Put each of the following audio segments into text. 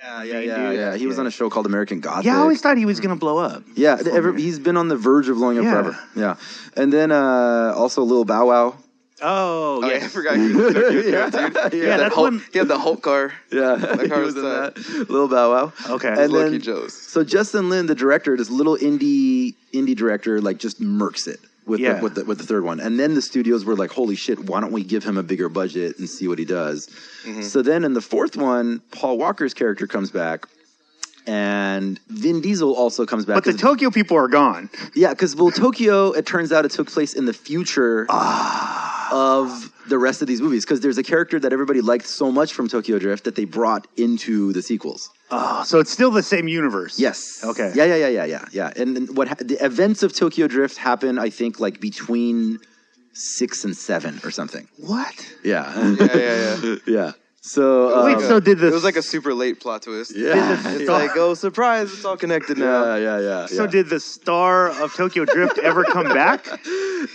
Yeah. He was on a show called American Gothic. Yeah, I always thought he was going to blow up. Yeah, he's been on the verge of blowing up forever. Yeah. And then also Lil Bow Wow. Oh, yeah. I forgot he was there, dude. Yeah, that's one. He had the Hulk car. Yeah, That car he was in that. Lil Bow Wow. Okay. And Lucky then, Joe's. so Justin Lin, the director, this little indie director, like just murks it with the third one. And then the studios were like, holy shit, why don't we give him a bigger budget and see what he does? Mm-hmm. So then in the fourth one, Paul Walker's character comes back. And Vin Diesel also comes back. But the Tokyo people are gone. Yeah, because Tokyo, it turns out it took place in the future of the rest of these movies. Because there's a character that everybody liked so much from Tokyo Drift that they brought into the sequels. Oh, so it's still the same universe. Yes. Okay. Yeah. And the events of Tokyo Drift happen, I think, like between 6 and 7 or something. What? Yeah. Yeah. So wait, so did it was like a super late plot twist. Yeah. It's like, oh, surprise, it's all connected now. Yeah. So did the star of Tokyo Drift ever come back?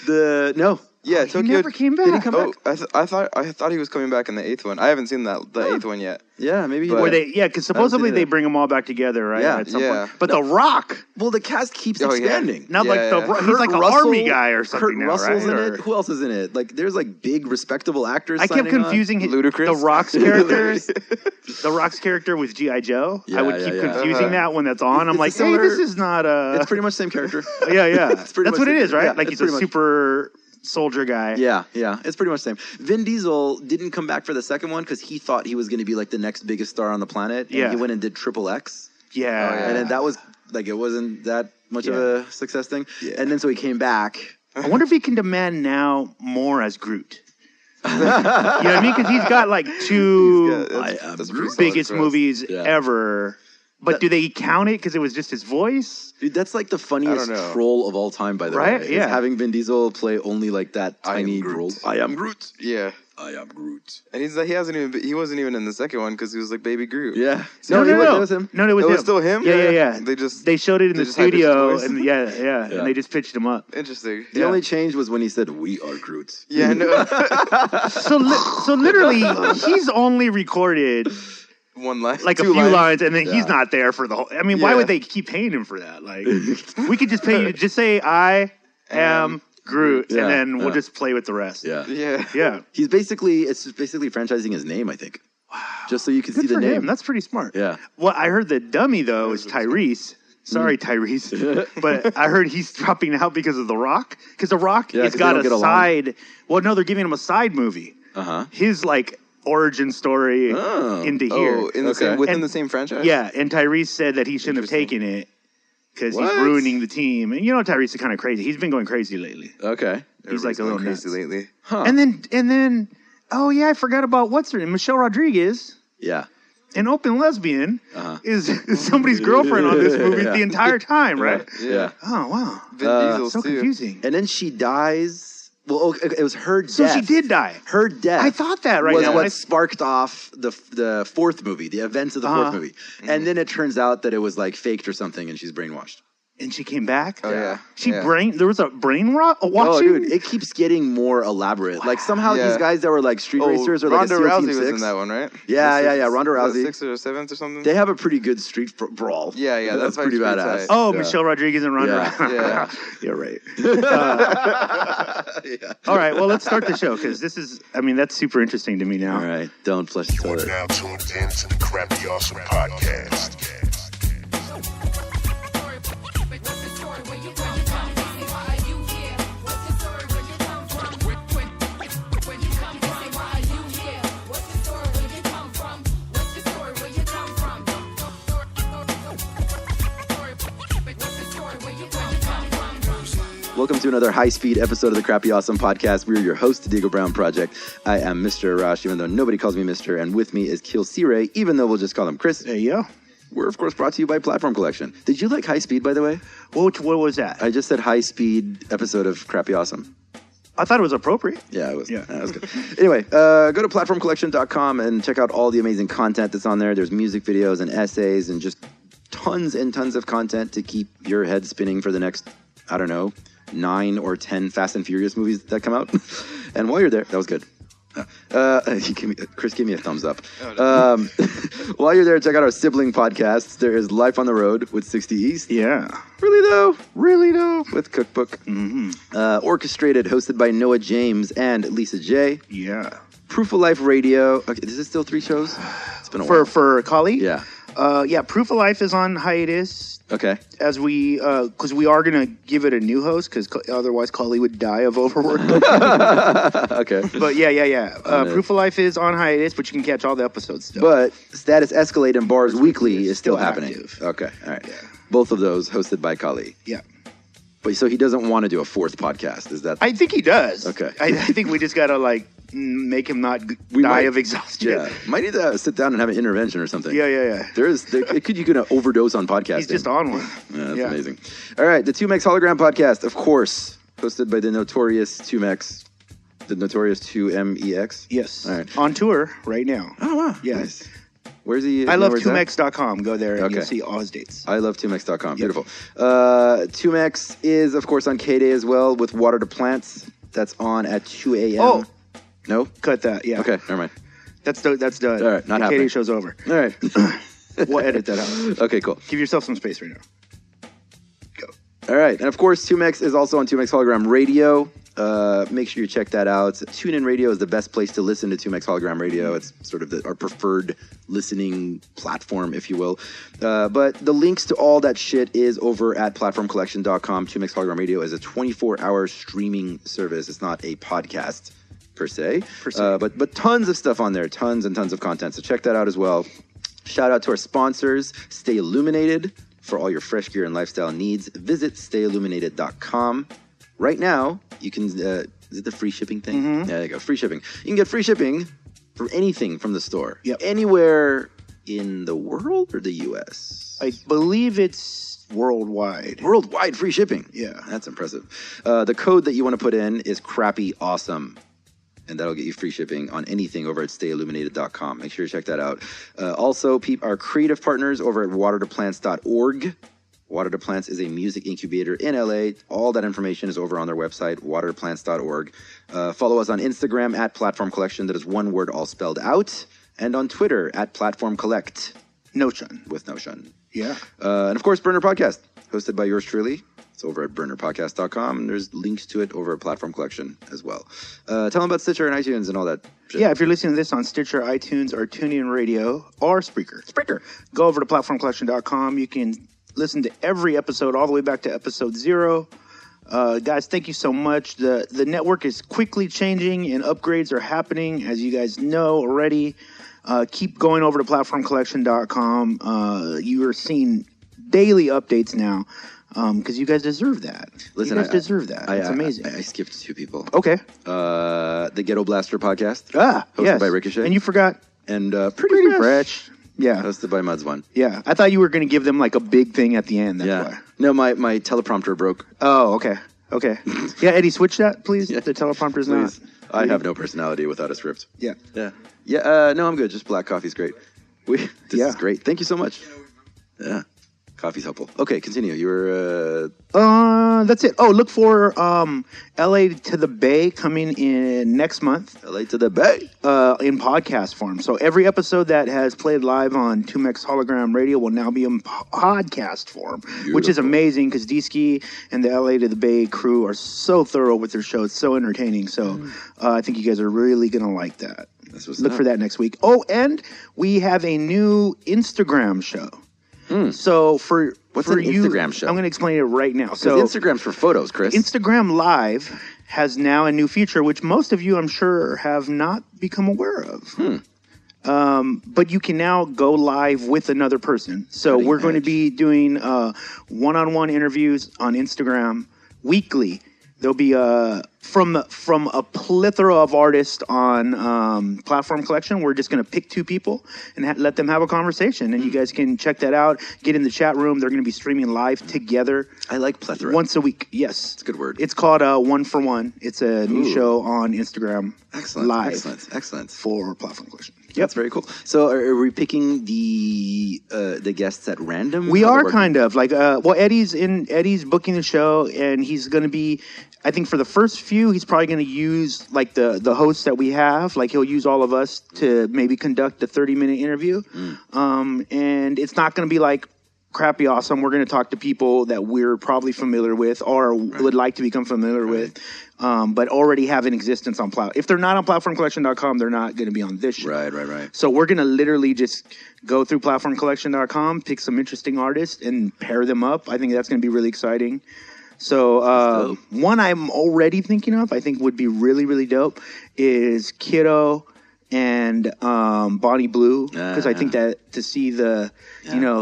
No. Yeah, He Tokyo never came back. Did he come back? I thought he was coming back in the 8th one. I haven't seen the 8th one yet. Yeah, maybe. But- Were they? Yeah, because supposedly they bring them all back together, right? Yeah. At some Yeah. point. But The Rock, Well, the cast keeps Oh, yeah. expanding. not Yeah, like the yeah. Rock, he's like an army guy or something Kurt now, Russell's right? in Or- it. Who else is in it? Like, there's like big, respectable actors. I kept signing on. confusing Ludacris? The Rock's characters. The Rock's character with G.I. Joe. I would keep confusing that when that's on. I'm It's like, a similar- hey, this is not a. It's pretty much the same character. Yeah. It's pretty That's much what it the- is, right? yeah, Like it's he's a pretty much- super soldier guy. Yeah. It's pretty much the same. Vin Diesel didn't come back for the second one because he thought he was going to be like the next biggest star on the planet. And he went and did Triple X. Yeah. And then that was like, it wasn't that much of a success thing. Yeah. And then so he came back. I wonder if he can demand now more as Groot. You know what I mean? Because he's got like two That's pretty solid biggest for us. movies ever. But do they count it because it was just his voice? Dude, that's like the funniest I don't know. troll of all time, by the Right? way. is Yeah. having Vin Diesel play only like that I am tiny Groot. role. I am Groot. Yeah. I am Groot. And he wasn't even in the second one because he was like Baby Groot. Yeah. No. That was him. No, it was It him. was still him? Yeah. They showed it in the just had different studio, voice. and and they just pitched him up. Interesting. The only change was when he said, "We are Groot." Yeah, no. So literally, he's only recorded One line. like a two few lines, and then he's Yeah. not there for the whole. I mean, why Yeah. would they keep paying him for that? Like, we could just pay you to just say, "I am Groot," and then we'll just play with the rest. Yeah. Yeah. It's just basically franchising his name, I think. Wow. Just so you can Good see the for name. him. That's pretty smart. Yeah. Well, I heard the dummy though is Tyrese. Sorry, Tyrese, but I heard he's dropping out because of The Rock. Because The Rock has 'cause they got don't a get along. side. Well, no, they're giving him a side movie. Uh-huh. His like origin story into here. Oh, in the Okay. same, within And- the same franchise? Yeah, and Tyrese said that he shouldn't have Interesting. taken it because he's What? ruining the team. And you know, Tyrese is kind of crazy. He's been going crazy lately. Okay. He's like a little crazy nuts. lately. Huh. And then, oh yeah, I forgot about what's her name, Michelle Rodriguez. Yeah. An open lesbian is somebody's girlfriend on this movie the entire time, right? Yeah. Oh wow, Vin Diesel, so too. confusing. And then she dies. Well, it was her death. So she did die. Her death. I thought that right was now. what sparked off the fourth movie, the events of the fourth movie. And then it turns out that it was like faked or something, and she's brainwashed. And she came back. Oh, yeah. There was a brain rot. Oh, Watching. dude, it keeps getting more elaborate. Like somehow Yeah. these guys that were like street racers or like Ronda a SEAL Rousey Team was 6. in that one, right? Yeah. Ronda Rousey. 6th or 7th or something? They have a pretty good street brawl. Yeah, that's pretty pretty badass. tight. Oh, Yeah. Michelle Rodriguez and Ronda. Yeah. Yeah, right. All right, well, let's start the show because that's super interesting to me now. All right, don't flush the You are toilet. now tuned in to the Crappy Awesome Podcast. Welcome to another high-speed episode of the Crappy Awesome Podcast. We're your host, the Diego Brown Project. I am Mr. Arash, even though nobody calls me Mr. And with me is KILLcRey, even though we'll just call him Chris. There you go. We're, of course, brought to you by Platform Collection. Did you like High Speed, by the way? What was that? I just said high-speed episode of Crappy Awesome. I thought it was appropriate. Yeah, it was. Yeah. That was good. Anyway, go to platformcollection.com and check out all the amazing content that's on there. There's music videos and essays and just tons and tons of content to keep your head spinning for the next, 9 or 10 Fast and Furious movies that come out. And while you're there, that was good. Chris, give me a thumbs up. While you're there, check out our sibling podcasts. There is Life on the Road with 60 East. Yeah. Really though, with Cookbook. Orchestrated, hosted by Noah James and Lisa J. Yeah. Proof of Life Radio. Okay, is it still 3 shows? It's been a while. For Kali? Yeah. Proof of Life is on hiatus. Okay. As we, because we are going to give it a new host, because otherwise Kali would die of overwork. Okay. But yeah. Proof of Life is on hiatus, but you can catch all the episodes still. But Status Escalate and Bars Weekly is still happening. Active. Okay, all right. Yeah. Both of those hosted by Kali. Yeah. But so he doesn't want to do a 4th podcast, is that? I think he does. Okay. I think we just got to, make him not die of exhaustion. Yeah. Might need to sit down and have an intervention or something. Yeah. You could overdose on podcasting. He's just on one. Yeah, that's amazing. All right, the 2Mex Hologram Podcast, of course, hosted by the notorious 2Mex, the notorious 2MEX. Yes. All right. On tour right now. Oh, wow. Yes. Nice. Where's he? I love 2mex.com. Go there and Okay. you'll see all his dates. I love 2mex.com. Beautiful. 2Mex is, of course, on K-Day as well with Water to Plants. That's on at 2 a.m. Oh. No? Cut that, yeah. Okay, never mind. That's done. All right, not the happening. KD show's over. All right. We'll edit that out. Okay, cool. Give yourself some space right now. Go. All right. And, of course, 2Mex is also on 2Mex Hologram Radio. Make sure you check that out. TuneIn Radio is the best place to listen to 2Mex Hologram Radio. It's sort of our preferred listening platform, if you will. But the links to all that shit is over at platformcollection.com. 2Mex Hologram Radio is a 24-hour streaming service. It's not a podcast per se. But tons of stuff on there. Tons and tons of content. So check that out as well. Shout out to our sponsors, Stay Illuminated. For all your fresh gear and lifestyle needs, visit stayilluminated.com. Right now, you can, is it the free shipping thing? Mm-hmm. Yeah, there you go, free shipping. You can get free shipping for anything from the store. Yep. Anywhere in the world or the U.S.? I believe it's worldwide. Worldwide free shipping. Yeah. That's impressive. The code that you want to put in is crappyawesome. And that'll get you free shipping on anything over at stayilluminated.com. Make sure you check that out. Also, our creative partners over at watertoplants.org. Water to Plants is a music incubator in LA. All that information is over on their website, watertoplants.org. Follow us on Instagram at Platform Collection. That is one word all spelled out. And on Twitter at Platform Collect. Notion. With Notion. Yeah. And of course, Burner Podcast, hosted by yours truly. It's over at burnerpodcast.com, and there's links to it over at Platform Collection as well. Tell them about Stitcher and iTunes and all that shit. Yeah, if you're listening to this on Stitcher, iTunes, or TuneIn Radio, or Spreaker, go over to platformcollection.com. You can listen to every episode all the way back to episode 0. Guys, thank you so much. The network is quickly changing, and upgrades are happening, as you guys know already. Keep going over to platformcollection.com. You are seeing daily updates now. Because you guys deserve that. Listen, you guys deserve that. It's amazing. I skipped 2 people. Okay. The Ghetto Blaster podcast. Hosted by Ricochet. And you forgot. And Pretty Fresh. Yeah. Hosted by Muds One. Yeah. I thought you were going to give them like a big thing at the end. That's why. No, my teleprompter broke. Oh, okay. Yeah, Eddie, switch that, please. Yeah. The teleprompter's please. not. I have no personality without a script. Yeah. No, I'm good. Just black coffee's great. This is great. Thank you so much. Yeah. Coffee's helpful. Okay, continue. You were... That's it. Oh, look for LA to the Bay coming in next month. LA to the Bay? In podcast form. So every episode that has played live on 2Mex Hologram Radio will now be in podcast form, which is amazing because D-Ski and the LA to the Bay crew are so thorough with their show. It's so entertaining. So I think you guys are really going to like that. Look for that next week. Oh, and we have a new Instagram show. So what's an Instagram show? I'm going to explain it right now. So Instagram's for photos, Chris. Instagram Live has now a new feature, which most of you, I'm sure, have not become aware of. But you can now go live with another person. So we're going to be doing one-on-one interviews on Instagram weekly. There'll be from a plethora of artists on Platform Collection. We're just going to pick 2 people and let them have a conversation. And you guys can check that out. Get in the chat room. They're going to be streaming live together. I like plethora. Once a week. Yes. It's a good word. It's called One for One. It's a new show on Instagram. Live. Excellent. For Platform Collection. Yep. That's very cool. So are we picking the guests at random? We are kind of like Eddie's booking the show, and he's going to be I think for the first few, he's probably going to use like the hosts that we have. Like he'll use all of us to maybe conduct a 30-minute interview. And it's not going to be like crappy awesome. We're going to talk to people that we're probably familiar with or would like to become familiar with, but already have an existence on platform. If they're not on platformcollection.com, they're not going to be on this show. Right. So we're going to literally just go through platformcollection.com, pick some interesting artists, and pair them up. I think that's going to be really exciting. So one I'm already thinking of, I think would be really, really dope, is Kiddo and Bonnie Blue, because I think that to see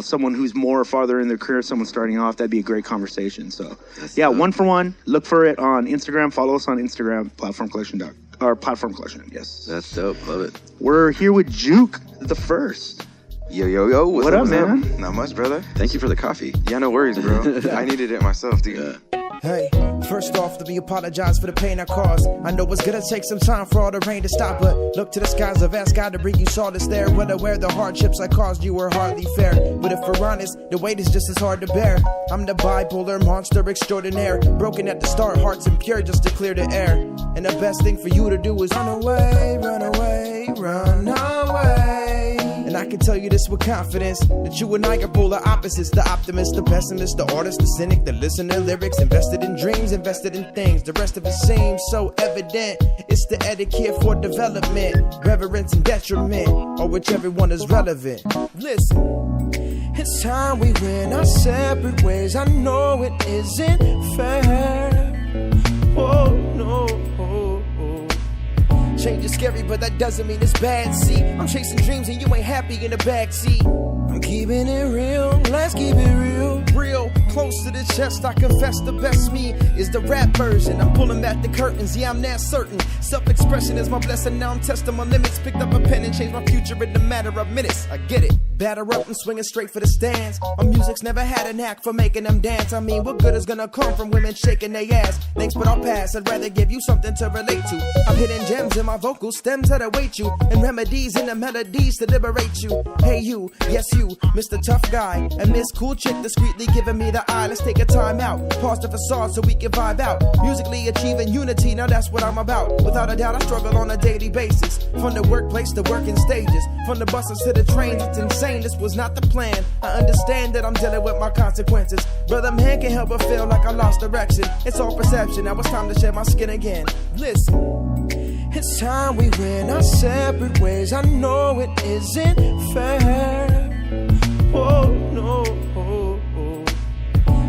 someone who's more farther in their career, someone starting off, that'd be a great conversation. So dope. 1 for 1. Look for it on Instagram. Follow us on Instagram, Platform Collection. Yes, that's dope. Love it. We're here with Jook The First. Yo, what up, man? Not much, brother. Thank you for the coffee. Yeah, no worries, bro. I needed it myself, dude. Hey, first off, let me apologize for the pain I caused. I know it's gonna take some time for all the rain to stop, but look to the skies, I've asked God to bring you solace there. Well aware the hardships I caused you were hardly fair, but if we're honest, the weight is just as hard to bear. I'm the bipolar monster extraordinaire, broken at the start, hearts impure just to clear the air. And the best thing for you to do is run away, run away, run away. And I can tell you this with confidence, that you and I are polar opposites. The optimist, the pessimist, the artist, the cynic, the listener, lyrics, invested in dreams, invested in things. The rest of it seems so evident. It's the etiquette for development, reverence and detriment, or whichever one is relevant. Listen, it's time we went our separate ways. I know it isn't fair. Oh no. Change is scary, but that doesn't mean it's bad. See, I'm chasing dreams and you ain't happy in the backseat. I'm keeping it real, let's keep it real. Real, close to the chest, I confess the best me is the rap version. I'm pulling back the curtains, yeah, I'm that certain. Self-expression is my blessing, now I'm testing my limits. Picked up a pen and changed my future in a matter of minutes. I get it, batter up and swinging straight for the stands. My music's never had a knack for making them dance. I mean, what good is gonna come from women shaking their ass? Thanks, but I'll pass, I'd rather give you something to relate to. I'm hitting gems in my vocal stems that await you, and remedies in the melodies to liberate you. Hey you, yes you, Mr. Tough Guy, and Miss Cool Chick discreetly giving me the eye. Let's take a time out, pause the facade so we can vibe out. Musically achieving unity, now that's what I'm about. Without a doubt I struggle on a daily basis, from the workplace to working stages, from the buses to the trains. It's insane, this was not the plan. I understand that I'm dealing with my consequences. Brother man can't help but feel like I lost direction. It's all perception, now it's time to shed my skin again. Listen, it's time we went our separate ways. I know it isn't fair. Oh no.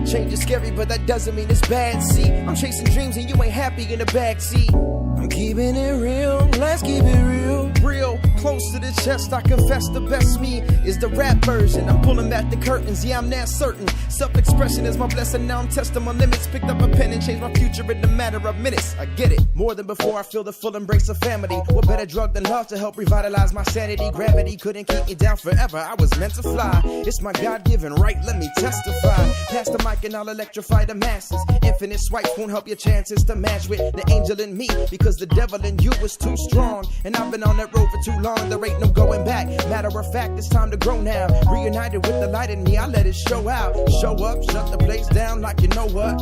Change is scary, but that doesn't mean it's bad. See, I'm chasing dreams and you ain't happy in the backseat. I'm keeping it real, let's keep it real. Real, close to the chest, I confess the best me is the rap version. I'm pulling back the curtains, yeah, I'm that certain. Self-expression is my blessing, now I'm testing my limits. Picked up a pen and changed my future in a matter of minutes. I get it, more than before, I feel the full embrace of family. What better drug than love to help revitalize my sanity? Gravity couldn't keep me down forever, I was meant to fly. It's my God-given right, let me testify. Pass the mic and I'll electrify the masses. Infinite swipes won't help your chances to match with the angel in me, because the devil in you is too strong. And I've been on that road for too long, there ain't no going back. Matter of fact, it's time to grow now. Reunited with the light in me, I let it show out. Show up, shut the place down like you know what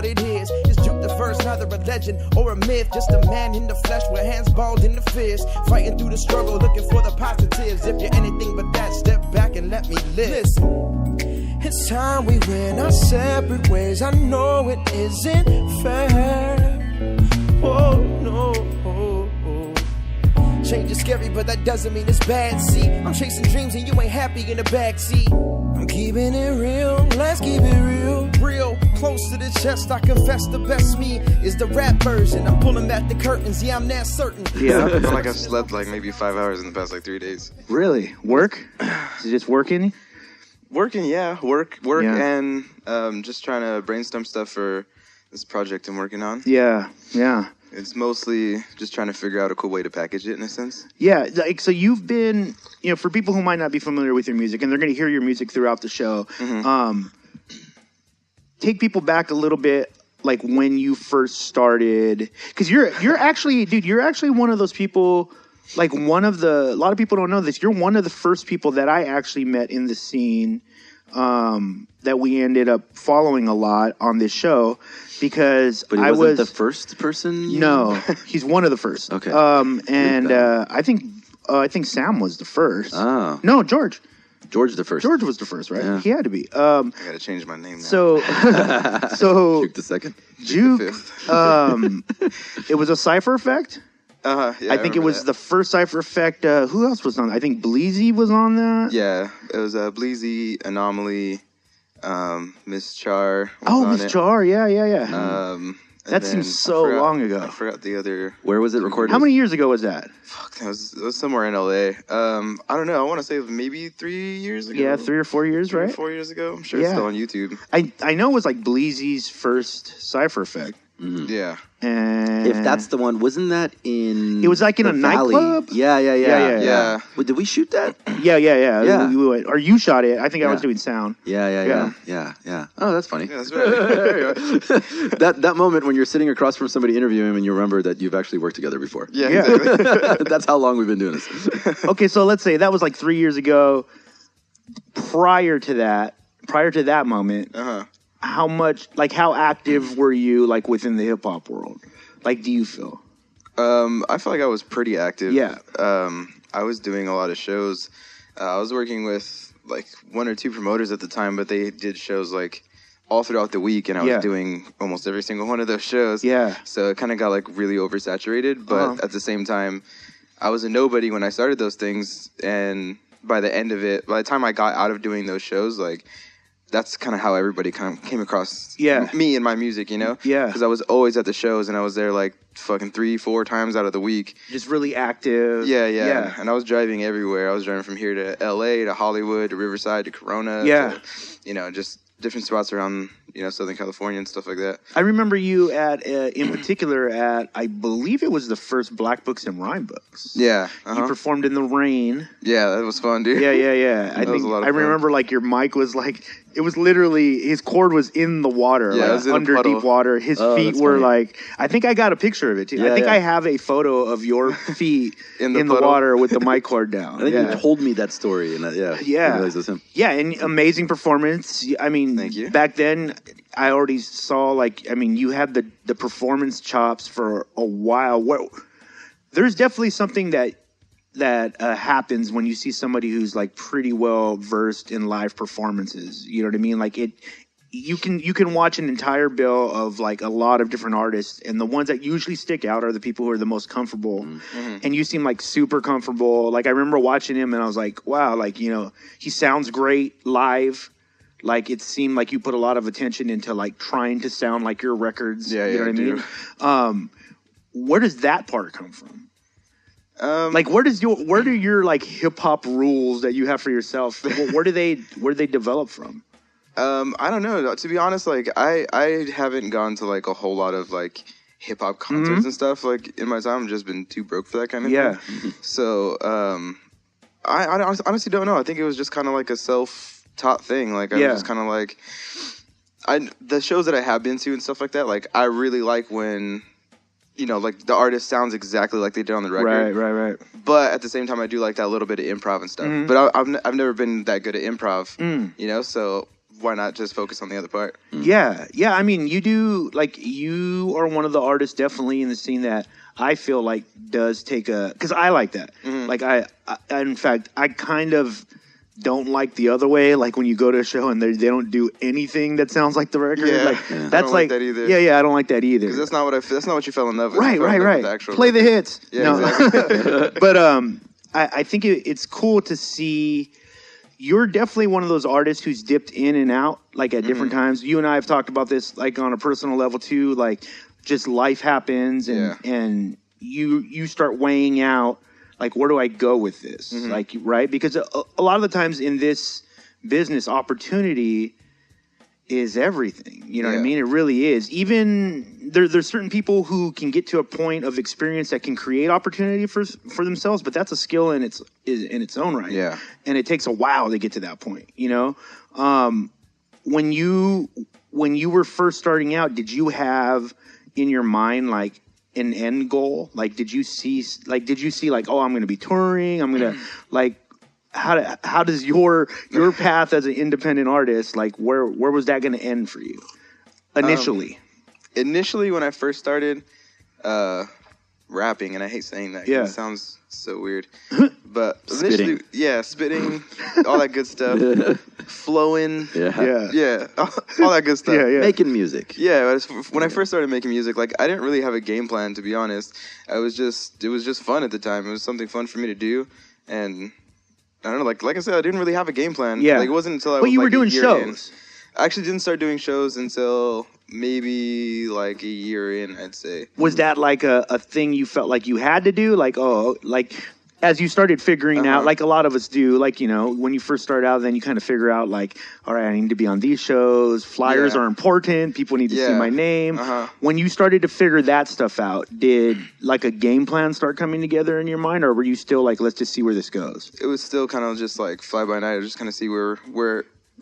it is. It's Jook the First, neither a legend or a myth, just a man in the flesh with hands balled in the fist, fighting through the struggle, looking for the positives. If you're anything but that, step back and let me live. Listen, it's time we went our separate ways. I know it isn't fair. Oh no. Change is scary, but that doesn't mean it's bad. See, I'm chasing dreams and you ain't happy in the backseat. I'm keeping it real, let's keep it real. Real, close to the chest, I confess the best me is the rap version. I'm pulling back the curtains, yeah, I'm that certain. Yeah. I feel like I've slept like maybe 5 hours in the past like 3 days. Really? Work? Is it just working? Working, yeah. Work, Yeah. and just trying to brainstorm stuff for this project I'm working on. Yeah. It's mostly just trying to figure out a cool way to package it in a sense. Yeah, like, so you've been, for people who might not be familiar with your music, and they're going to hear your music throughout the show, take people back a little bit, like when you first started, because you're actually, dude, you're actually one of those people, like a lot of people don't know this, you're one of the first people that I actually met in the scene, that we ended up following a lot on this show because but he wasn't the first person. No, he's one of the first. Okay, and I think Sam was the first. Oh no, George the first. George was the first, right? Yeah. He had to be. I gotta change my name now. So Jook the second. Jook. It was a Cypher Effect. Yeah, I think it was the first Cypher Effect. Who else was on? I think Bleezy was on that. Yeah, it was Bleezy, Anomaly, Miss Char. Was Miss Char. Yeah. That seems so long ago. I forgot the other. Where was it recorded? How many years ago was that? Fuck, it was somewhere in LA. I don't know. I want to say maybe 3 years ago. Yeah, 3 or 4 years, right? 4 years ago. I'm sure it's still on YouTube. I know it was like Bleezy's first Cypher Effect. Mm-hmm. Yeah. And if that's the one, wasn't that in? It was like in a Valley? nightclub. Yeah. But did we shoot that? Yeah. We went, or you shot it. I think I was doing sound. Yeah. Oh, that's funny. Yeah, that's right. that moment when you're sitting across from somebody interviewing him and you remember that you've actually worked together before. Yeah. Exactly. That's how long we've been doing this. Okay, so let's say that was like 3 years ago. Prior to that moment, how active were you like within the hip hop world? Like, do you feel? I feel like I was pretty active. Yeah. I was doing a lot of shows. I was working with like 1 or 2 promoters at the time, but they did shows like all throughout the week, and I was doing almost every single one of those shows. Yeah. So it kind of got like really oversaturated, but at the same time, I was a nobody when I started those things, and by the end of it, by the time I got out of doing those shows, like that's kind of how everybody kind of came across me and my music, you know? Yeah. Because I was always at the shows, and I was there like fucking 3-4 times out of the week. Just really active. Yeah. And I was driving everywhere. I was driving from here to LA, to Hollywood, to Riverside, to Corona. Yeah. To, just different spots around, Southern California and stuff like that. I remember you in particular at, I believe it was the first Black Books and Rhyme Books. Yeah. You performed in the rain. Yeah, that was fun, dude. Yeah. I think I remember like your mic was like, it was literally, his cord was in the water, yeah, like under deep water. His feet were like, I think I got a picture of it too. I think I have a photo of your feet in the water with the mic cord down. I think you told me that story. And I realized it was him. Yeah, and amazing performance. I mean, thank you. Back then, I already saw you had the performance chops for a while. There's definitely something that happens when you see somebody who's like pretty well versed in live performances. You know what I mean? Like you can watch an entire bill of like a lot of different artists, and the ones that usually stick out are the people who are the most comfortable. Mm-hmm. And you seem like super comfortable. Like I remember watching him and I was like, wow, like, he sounds great live. Like it seemed like you put a lot of attention into like trying to sound like your records. Yeah, you know what I mean? Where does that part come from? Like where do your like hip hop rules that you have for yourself? Where do they develop from? I don't know. To be honest, like I haven't gone to like a whole lot of like hip hop concerts and stuff. Like in my time, I've just been too broke for that kind of thing. So I honestly don't know. I think it was just kind of like a self-taught thing. Like I was just kind of like the shows that I have been to and stuff like that. Like I really like when, like the artist sounds exactly like they did on the record. Right. But at the same time, I do like that little bit of improv and stuff. But I've never been that good at improv, so why not just focus on the other part? Yeah. I mean, you are one of the artists definitely in the scene that I feel like does take because I like that. Like I in fact, I kind of don't like the other way, like when you go to a show and they don't do anything that sounds like the record. That's I don't like that either. Yeah, I don't like that either. Because that's not what you fell in love with. Right. Play the hits. Yeah, exactly. But I think it's cool to see. You're definitely one of those artists who's dipped in and out, like at different times. You and I have talked about this, like on a personal level too. Like, just life happens, and you start weighing out, like, where do I go with this? Like, right? Because a lot of the times in this business, opportunity is everything. You know what I mean? It really is. Even there's certain people who can get to a point of experience that can create opportunity for themselves, but that's a skill in its own right. Yeah. And it takes a while to get to that point, When you were first starting out, did you have in your mind like an end goal? Like did you see like, oh, I'm going to be touring, I'm going to how does your path as an independent artist, like where was that going to end for you initially? Initially, when I first started rapping, and I hate saying that 'cause it sounds so weird, but initially, spitting, all that good stuff, flowing, all that good stuff, making music. Yeah, when I first started making music, like I didn't really have a game plan, to be honest. It was just fun at the time. It was something fun for me to do, and I don't know, like I said, I didn't really have a game plan. Yeah, like it wasn't until I but was you were like doing a year shows. in. I actually didn't start doing shows until maybe like a year in, I'd say. Was that like a thing you felt like you had to do? Like, as you started figuring out, like a lot of us do, like, you know, when you first start out, then you kind of figure out like, all right, I need to be on these shows. Flyers are important. People need to see my name. When you started to figure that stuff out, did like a game plan start coming together in your mind, or were you still like, let's just see where this goes? It was still kind of just like fly by night. I just kind of see where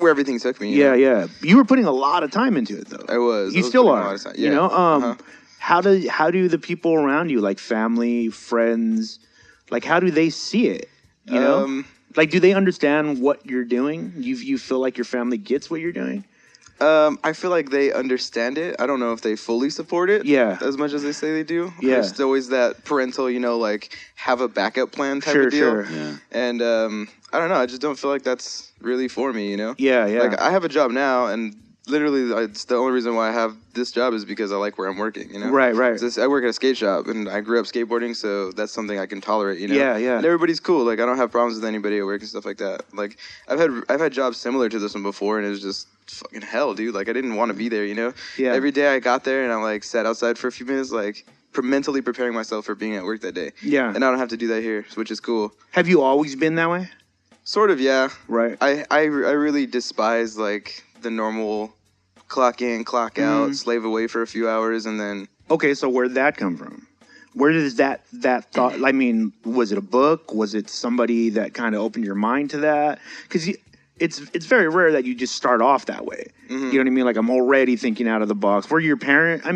everything took me. You know? You were putting a lot of time into it, though. I was. You still are. You know, how do the people around you, like family, friends, like how do they see it? You know, like do they understand what you're doing? You feel like your family gets what you're doing? I feel like they understand it. I don't know if they fully support it. As much as they say they do. There's always that parental, you know, like have a backup plan type of deal. And I don't know. I just don't feel like that's really for me, you know? Like I have a job now, and literally it's the only reason why I have this job is because I like where I'm working, you know? Right. I work at a skate shop, and I grew up skateboarding, so that's something I can tolerate, you know? Yeah. And everybody's cool. Like I don't have problems with anybody at work and stuff like that. Like I've had jobs similar to this one before, and it was just fucking hell, dude. Like I didn't want to be there, you know? Every day I got there and I like sat outside for a few minutes, like mentally preparing myself for being at work that day. And I don't have to do that here, which is cool. Have you always been that way? Sort of, yeah. Right. I really despise like the normal clock in, clock out, slave away for a few hours, and then. Okay, so where'd that come from? Where does that thought? I mean, was it a book? Was it somebody that kind of opened your mind to that? Because it's very rare that you just start off that way. You know what I mean? Like I'm already thinking out of the box. Were your parents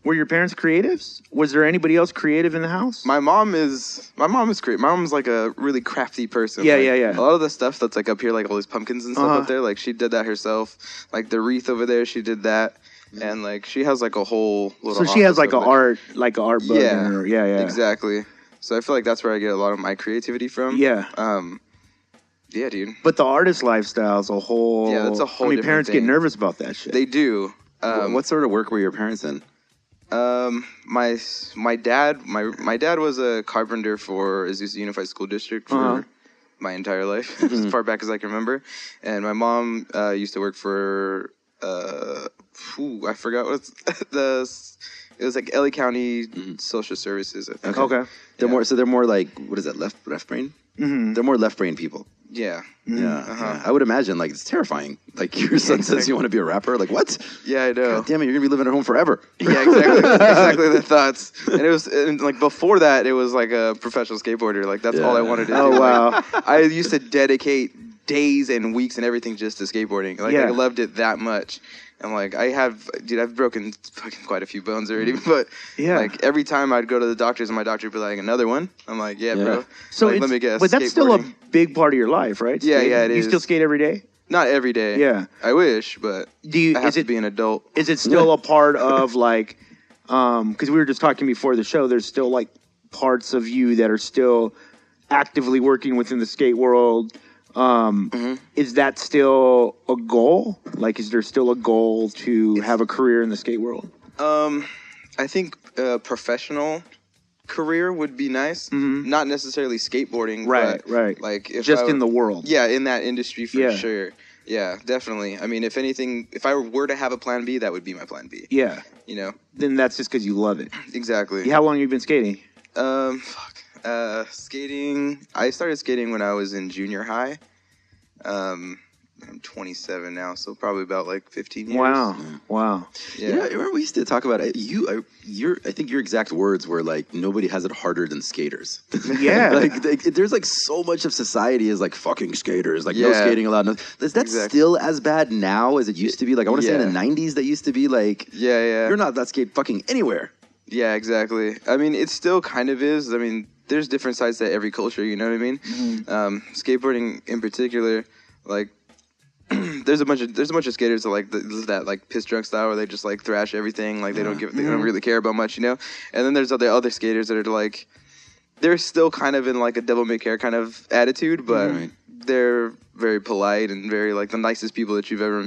creatives? Was there anybody else creative in the house? My mom is creative. My mom's like a really crafty person. Yeah. A lot of the stuff that's like up here, like all these pumpkins and stuff up there, like she did that herself. Like the wreath over there, she did that. And like she has like a whole little. So she has like an art book. Yeah. Exactly. So I feel like that's where I get a lot of my creativity from. Yeah, dude. But the artist lifestyle is a whole. Yeah, that's a whole. I mean, parents get nervous about that shit. They do. What sort of work were your parents in? My dad was a carpenter for Azusa Unified School District for my entire life, as far back as I can remember. And my mom used to work for I forgot what's it was like LA County Social Services, I think. Okay. They're more like, what is that, left brain? They're more left brain people. Yeah. Yeah. I would imagine, like, it's terrifying. Like, your son says you want to be a rapper. Like, what? Yeah, I know. God damn it, you're going to be living at home forever. Yeah, exactly. Exactly the thoughts. And like, before that, it was like a professional skateboarder. Like, that's all I wanted to do. Oh, wow. Like, I used to dedicate days and weeks and everything just to skateboarding. Like, I loved it that much. And like I've broken fucking quite a few bones already, but like every time I'd go to the doctors and my doctor would be like, another one? I'm like, bro. So like, let me guess. But that's still a big part of your life, right? Yeah, it is. You still skate every day? Not every day. Yeah. I wish, but I have to be an adult. Is it still a part of like, because we were just talking before the show, there's still like parts of you that are still actively working within the skate world. Is that still a goal? Like, is there still a goal to have a career in the skate world? I think a professional career would be nice. Not necessarily skateboarding. Right. Like in the world. Yeah, in that industry for sure. Yeah, definitely. I mean, if anything, if I were to have a plan B, that would be my plan B. Yeah. You know? Then that's just because you love it. Exactly. How long have you been skating? Skating. I started skating when I was in junior high. I'm 27 now, so probably about like 15 years. Wow. Yeah. Remember we used to talk about it. I think your exact words were like, nobody has it harder than skaters. Yeah. like there's like so much of society is like fucking skaters, like no skating allowed. No, is that still as bad now as it used to be? Like I want to say in the 90s that used to be like, you're not that skate fucking anywhere. Yeah, exactly. I mean, it still kind of is. I mean, there's different sides to every culture. You know what I mean? Skateboarding in particular, like. There's a bunch of skaters that like that like piss drunk style where they just like thrash everything, like they don't really care about much, you know. And then there's other skaters that are like they're still kind of in like a devil may care kind of attitude, but they're very polite and very like the nicest people that you'd ever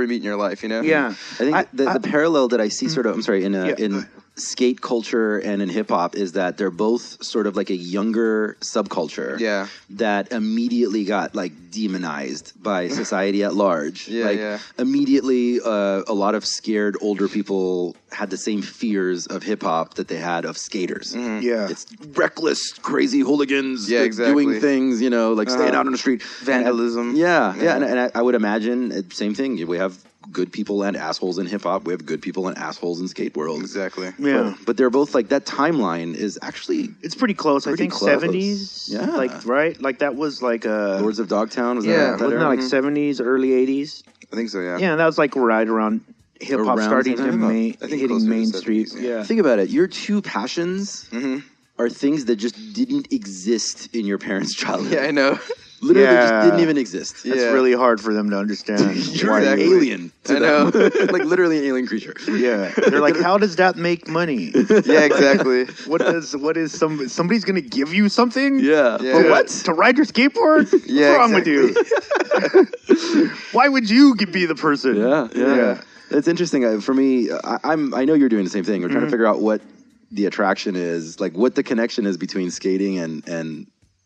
meet in your life, you know. Yeah, I think the parallel that I see sort of in skate culture and in hip hop is that they're both sort of like a younger subculture that immediately got like demonized by society at large. Immediately a lot of scared older people had the same fears of hip hop that they had of skaters. It's reckless, crazy hooligans doing things, you know, like staying out on the street. Vandalism. And I would imagine same thing. We have good people and assholes in hip hop. We have good people and assholes in skate world. Exactly. Yeah. But they're both like that timeline is actually it's pretty close. I think close. 70s. Yeah. Like right? Like that was like Lords of Dogtown was wasn't that like 70s, early 80s? I think so, yeah. Yeah, that was like right around hip hop starting to hitting Main Street. Yeah. Think about it. Your two passions are things that just didn't exist in your parents' childhood. Yeah, I know. Literally, they just didn't even exist. It's really hard for them to understand. You're an alien. I know. Like literally an alien creature. Yeah. They're like, how does that make money? Yeah, exactly. What is somebody's gonna give you something? Yeah. For what? To ride your skateboard? What's wrong with you? Why would you be the person? Yeah. It's interesting. For me, I know you're doing the same thing. We're trying to figure out what the attraction is, like what the connection is between skating and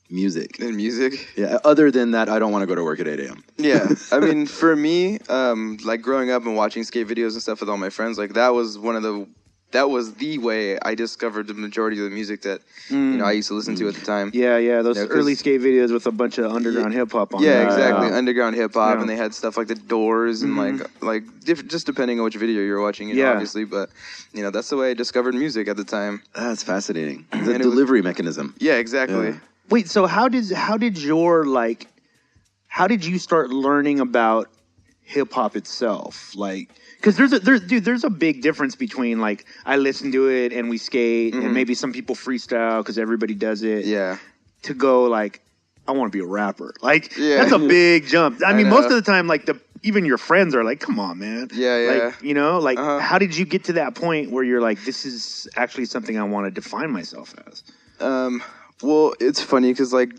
music. And music? Yeah, other than that, I don't want to go to work at 8 a.m. Yeah, I mean, for me, like growing up and watching skate videos and stuff with all my friends, like that was the way I discovered the majority of the music that you know I used to listen to at the time. Yeah, those early skate videos with a bunch of underground hip hop on them. Yeah, exactly, underground hip hop, and they had stuff like The Doors and just depending on which video you're watching, you know, obviously. But you know, that's the way I discovered music at the time. That's fascinating. The delivery mechanism. Yeah, exactly. Yeah. Wait, so how did you start learning about hip hop itself? Like, because there's a big difference between like I listen to it and we skate and maybe some people freestyle because everybody does it. Yeah. To go like I want to be a rapper. Like that's a big jump. I mean, most of the time like even your friends are like, come on, man. Yeah. Like, you know, like how did you get to that point where you're like, this is actually something I want to define myself as? Well, it's funny because like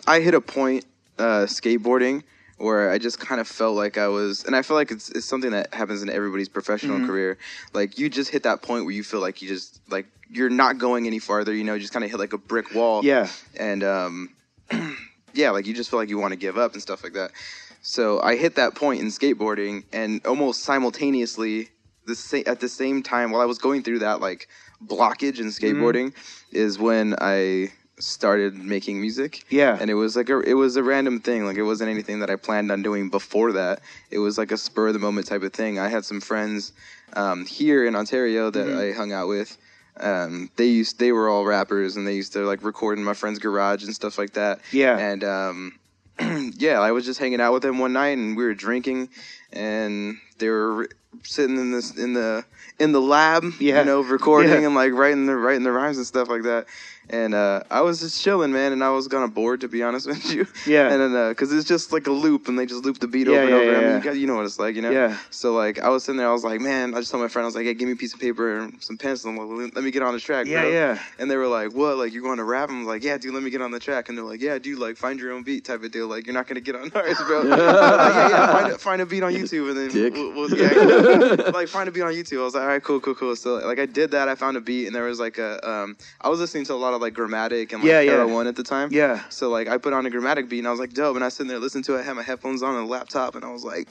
I hit a point skateboarding where I just kind of felt like I was, and I feel like it's something that happens in everybody's professional career. Like you just hit that point where you feel like you just like you're not going any farther. You know, you just kind of hit like a brick wall. Yeah. And like you just feel like you want to give up and stuff like that. So I hit that point in skateboarding, and almost simultaneously, at the same time, while I was going through that like blockage in skateboarding, is when I started making music. Yeah. And it was like it was a random thing. Like it wasn't anything that I planned on doing before that. It was like a spur of the moment type of thing. I had some friends here in Ontario that I hung out with. They were all rappers, and they used to like record in my friend's garage and stuff like that. Yeah. And I was just hanging out with them one night, and we were drinking, and they were sitting in the lab, you know, recording and like writing the rhymes and stuff like that. And I was just chilling, man, and I was kind of bored, to be honest with you. Yeah. And then because it's just like a loop, and they just loop the beat over and over. Yeah. I mean, you know what it's like, you know. Yeah. So like I was sitting there, I was like, man, I just told my friend, I was like, hey, give me a piece of paper and some pencil, and let me get on the track, bro. Yeah. And they were like, what? Like you're going to rap? I'm like, yeah, dude, let me get on the track. And they're like, yeah, dude, like find your own beat type of deal. Like you're not gonna get on ours, bro. Like, find a beat on YouTube, and then like find a beat on YouTube. I was like, all right, cool. So like I did that. I found a beat, and there was like I was listening to a lot of like Grammatic and like Hero 1 at the time. Yeah. So like I put on a Grammatic beat, and I was like, dope. And I was sitting there listening to it. I had my headphones on a laptop, and I was like,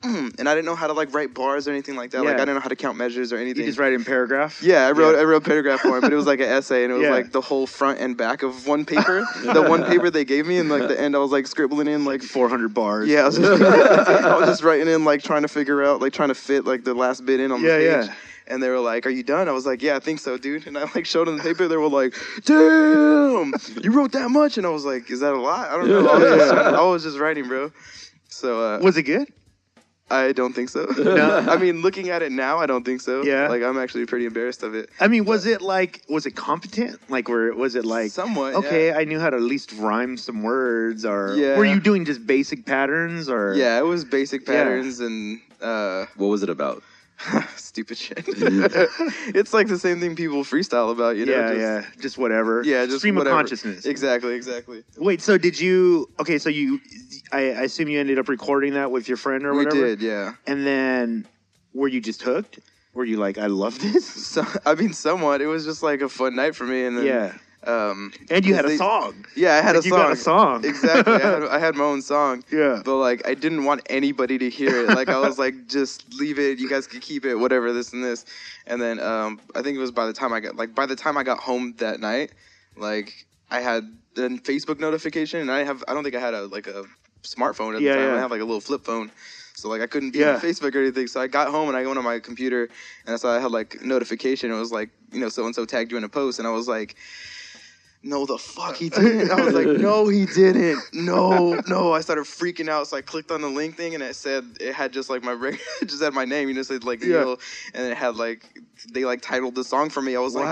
and I didn't know how to like write bars or anything like that. Yeah. Like I didn't know how to count measures or anything. You just write in paragraph? Yeah, I wrote paragraph for it, but it was like an essay, and it was like the whole front and back of one paper. The one paper they gave me, and like the end I was like scribbling in like 400 bars. Yeah, I was just writing in like trying to figure out like trying to fit like the last bit in on the page. Yeah. And they were like, are you done? I was like, yeah, I think so, dude. And I like showed them the paper. They were like, damn, you wrote that much? And I was like, is that a lot? I don't know. I was just writing, bro. So was it good? I don't think so. No. I mean, looking at it now, I don't think so. Yeah. Like, I'm actually pretty embarrassed of it. I mean, was it competent? Like, was it like... Somewhat, okay, yeah. I knew how to at least rhyme some words, or... Yeah. Were you doing just basic patterns, or... Yeah, it was basic patterns, and... what was it about? Stupid shit. It's like the same thing people freestyle about, you know? Just whatever. Yeah, just stream whatever. of consciousness. Exactly. Wait, so did you... Okay, so I assume you ended up recording that with your friend or whatever? We did, yeah. And then, were you just hooked? Were you like, I love this? So, I mean, somewhat. It was just like a fun night for me, and then... Yeah. And you had a song. Yeah, I had a song. You got a song. Exactly. I had my own song. Yeah. But, like, I didn't want anybody to hear it. Like, I was like, just leave it. You guys can keep it, whatever, this and this. And then I think it was by the time I got home that night, like, I had a Facebook notification, and I don't think I had a smartphone at the time. Yeah. I had, like, a little flip phone. So, like, I couldn't be on Facebook or anything. So I got home, and I went on my computer, and I saw I had, like, notification. It was like, you know, so-and-so tagged you in a post. And I was like... No, the fuck he didn't. I was like, no, he didn't. No. I started freaking out. So I clicked on the link thing, and it had just like it just had my name. You know, said like Neil, and it had like they like titled the song for me. I was like,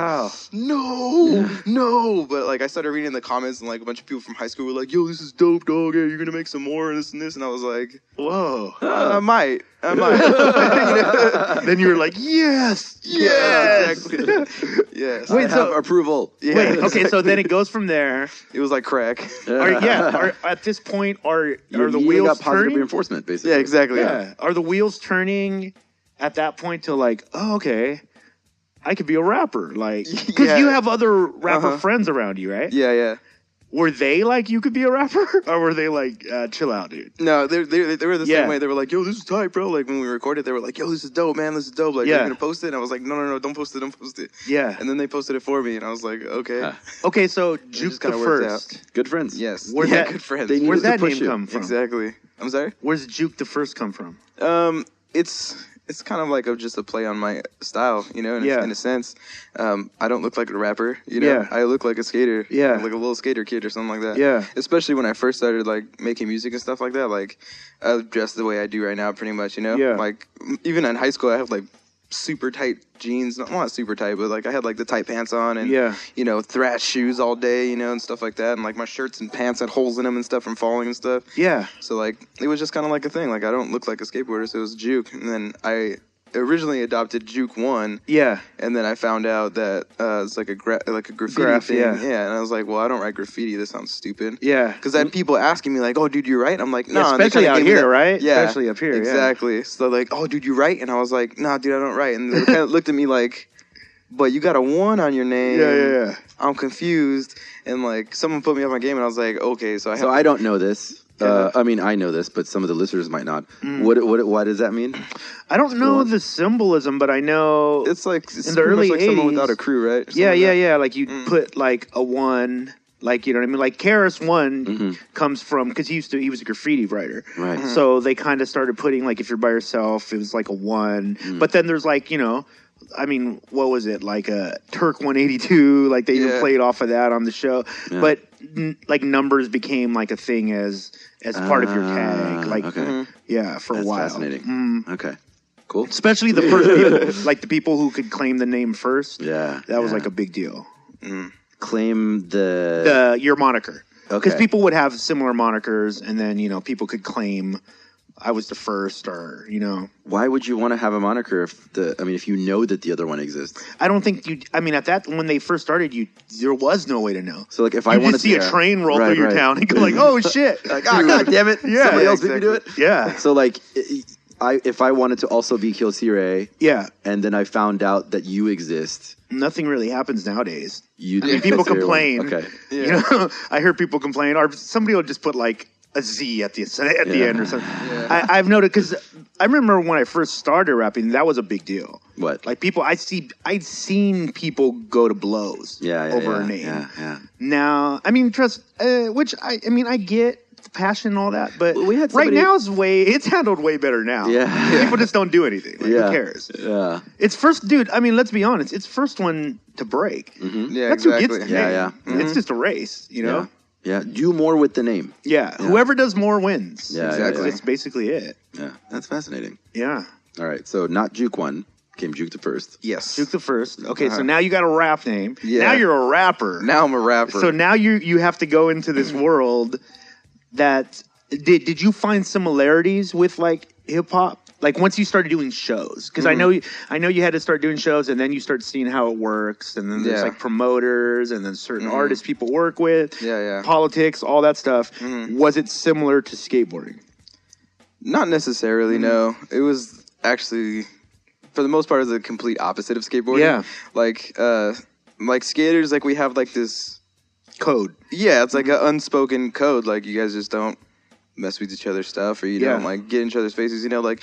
no. But like I started reading the comments, and like a bunch of people from high school were like, yo, this is dope, dog. Yeah, you're gonna make some more and this and this. And I was like, whoa, I might. Then you were like, yes. Exactly. Yes. Wait, so approval. Yeah. Wait, okay, so then it goes from there. It was like crack. Are at this point, are the wheels got positive turning? reinforcement, basically. Yeah, exactly. Yeah. Are the wheels turning at that point to like, oh, okay, I could be a rapper, like, because you have other rapper friends around you, right? Yeah. Were they like, you could be a rapper? Or were they like, chill out, dude? No, they were the same way. They were like, yo, this is tight, bro. Like, when we recorded, they were like, yo, this is dope, man. This is dope. Like, you're going to post it? And I was like, no, don't post it. Yeah. And then they posted it for me, and I was like, okay. Okay, so Jook The First. Good friends. Yes. Good friends. Where's that name come from? Exactly. I'm sorry? Where's Jook The First come from? It's kind of like just a play on my style, you know, in a sense. I don't look like a rapper, you know. Yeah. I look like a skater. Yeah. Like a little skater kid or something like that. Yeah. Especially when I first started, like, making music and stuff like that. Like, I dress the way I do right now, pretty much, you know. Yeah. Like, even in high school, I have, like, super tight jeans. Not super tight, but, like, I had, like, the tight pants on and, you know, thrash shoes all day, you know, and stuff like that. And, like, my shirts and pants had holes in them and stuff from falling and stuff. Yeah. So, like, it was just kind of like a thing. Like, I don't look like a skateboarder, so it was Jook. And then I originally adopted Jook 1. Yeah. And then I found out that it's like a graffiti thing. Yeah. And I was like, well, I don't write graffiti. This sounds stupid. Yeah. Because I had people asking me like, oh, dude, you write? I'm like, no. Especially out here, right? Yeah. Especially up here. Exactly. Yeah. So like, oh, dude, you write? And I was like, nah, dude, I don't write. And they kind of looked at me like, but you got a 1 on your name. Yeah. I'm confused. And like, someone put me on my game, and I was like, okay. So I don't know this. I mean, I know this, but some of the listeners might not. What does that mean? I don't know the symbolism, but I know it's like in the early 80s, someone without a crew, right? Yeah. Like you put like a 1, like, you know what I mean? Like Karis 1 comes from, because he was a graffiti writer, right? So they kind of started putting, like, if you're by yourself, it was like a 1. But then there's like, you know, I mean, what was it, like a Turk 182? Like they even played off of that on the show, but like numbers became like a thing as part of your tag, like for a while. Fascinating. Okay, cool. Especially the first people, like the people who could claim the name first. Yeah, that was like a big deal. Claim your moniker, because Okay. people would have similar monikers, and then, you know, people could claim I was the first, or, you know. Why would you want to have a moniker if you know that the other one exists? I don't think when they first started, there was no way to know. So like if I want to see a train roll through your town and go like, oh shit, like, oh god damn it, somebody else made me do it. Yeah. So like if I wanted to also be KILLcRey, and then I found out that you exist, nothing really happens nowadays. People complain. Okay. Yeah. You know, I hear people complain, or somebody will just put like a Z at the end or something. Yeah. I've noticed, because I remember when I first started rapping, that was a big deal. What? Like I'd seen people go to blows over a name. Yeah. Now, I mean, I get the passion and all that, but right now it's handled way better now. Yeah. People just don't do anything. Like, who cares? Yeah. It's first, dude, I mean, let's be honest, it's first one to break. Yeah, That's exactly. who gets the name. It's just a race, you know? Yeah, do more with the name. Yeah, whoever does more wins. Yeah, exactly. That's basically it. Yeah, that's fascinating. Yeah. All right, so not Jook 1, came Jook the First. Yes. Jook the First. Okay, so now you got a rap name. Yeah. Now you're a rapper. Now I'm a rapper. So now you have to go into this world that did you find similarities with like hip hop? Like once you started doing shows, because I know you had to start doing shows, and then you start seeing how it works, and then there's like promoters, and then certain artists people work with, politics, all that stuff. Was it similar to skateboarding? Not necessarily. No, it was actually for the most part the complete opposite of skateboarding. Yeah, like skaters, like we have like this code. Yeah, it's like an unspoken code. Like you guys just don't mess with each other's stuff, or you don't like get in each other's faces, you know, like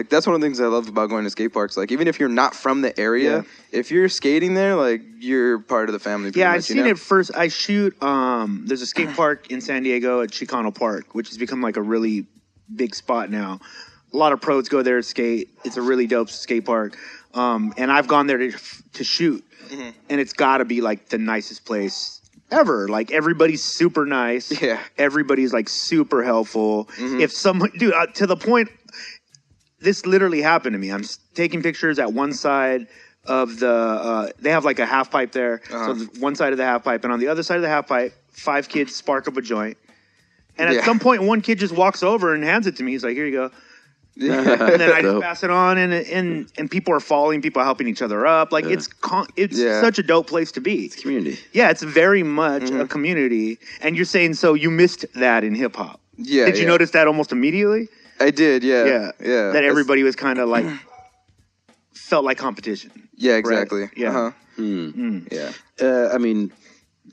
that's one of the things I love about going to skate parks. Like even if you're not from the area, if you're skating there, like you're part of the family. Yeah, I've seen it first. I shoot there's a skate park in San Diego at Chicano Park, which has become like a really big spot now. A lot of pros go there to skate. It's a really dope skate park. And I've gone there to shoot, and it's got to be like the nicest place ever. Like everybody's super nice. Yeah. Everybody's like super helpful. If someone, dude, to the point, this literally happened to me. I'm taking pictures at one side of the, they have like a half pipe there. So one side of the half pipe, and on the other side of the half pipe, 5 kids spark up a joint. And at some point, one kid just walks over and hands it to me. He's like, here you go. And then I just pass it on, and people are following, people are helping each other up. Like it's such a dope place to be. It's community. Yeah, it's very much a community. And you're saying so you missed that in hip hop. Yeah. Did you notice that almost immediately? I did. Yeah. That everybody was kind of like felt like competition. Yeah, exactly. Right? Yeah. Yeah. I mean,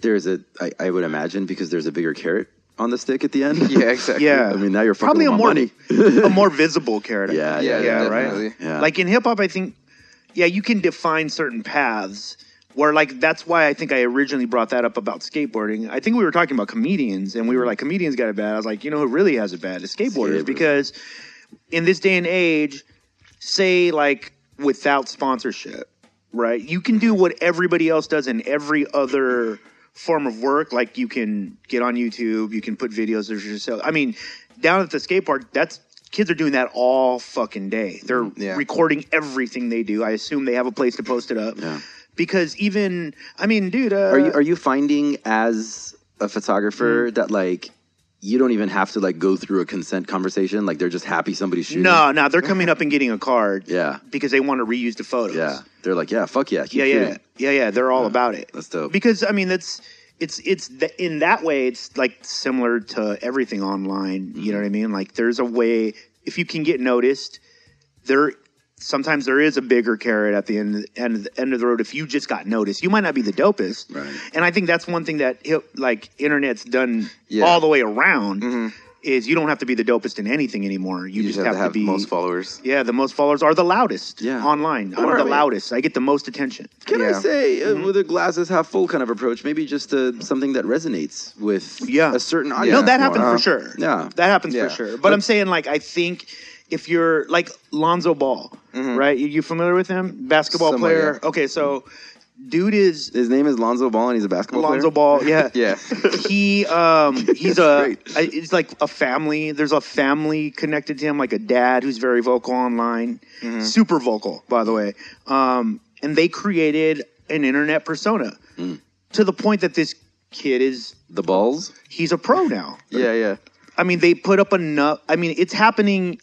I would imagine because there's a bigger carrot on the stick at the end. Yeah, exactly. Yeah. I mean, now you're fucking with my money. A more visible carrot. Yeah, right? Yeah. Like in hip hop, I think, you can define certain paths where like, that's why I think I originally brought that up about skateboarding. I think we were talking about comedians, and we were like, comedians got it bad. I was like, you know who really has it bad is skateboarders. Because in this day and age, say like without sponsorship, right? You can do what everybody else does in every other form of work. Like you can get on YouTube, you can put videos of yourself. I mean, down at the skate park, kids are doing that all fucking day. They're recording everything they do. I assume they have a place to post it up. Yeah. Because even, I mean, dude, are you finding as a photographer that like you don't even have to like go through a consent conversation? Like they're just happy somebody's shooting? No, they're coming up and getting a card. Yeah. Because they want to reuse the photos. Yeah. They're like, yeah, fuck yeah. Keep shooting. Yeah. They're all about it. That's dope. Because I mean, in that way, it's like similar to everything online. You know what I mean? Like there's a way, if you can get noticed, sometimes there is a bigger carrot at the end of the road. If you just got noticed, you might not be the dopest. Right. And I think that's one thing that like internet's done all the way around is you don't have to be the dopest in anything anymore. You just have to be the most followers. Yeah, the most followers are the loudest online. I'm the loudest. I get the most attention. Can I say, with a glasses half full kind of approach, maybe just something that resonates with a certain audience? No, that happens for sure. Yeah. That happens for sure. But I'm saying, like, I think if you're like Lonzo Ball, right? You familiar with him? Basketball player. Yeah. Okay, so dude his name is Lonzo Ball, and he's a basketball player. Lonzo Ball, yeah. Yeah. It's like a family. There's a family connected to him, like a dad who's very vocal online, super vocal, by the way. And they created an internet persona to the point that this kid is the balls. He's a pro now. Yeah. I mean, they put up enough. I mean, it's happening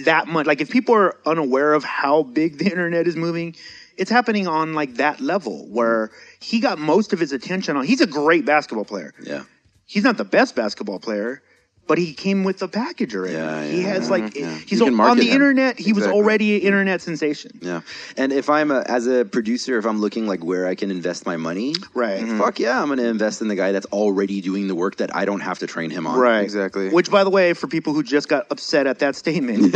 that much. Like, if people are unaware of how big the internet is moving, it's happening on like that level where he got most of his attention on. He's a great basketball player. Yeah. He's not the best basketball player, but he came with the package already. He has he's on the internet. He was already an internet sensation. Yeah. And if I'm as a producer, if I'm looking like where I can invest my money, fuck yeah, I'm going to invest in the guy that's already doing the work that I don't have to train him on. Right. Exactly. Which, by the way, for people who just got upset at that statement,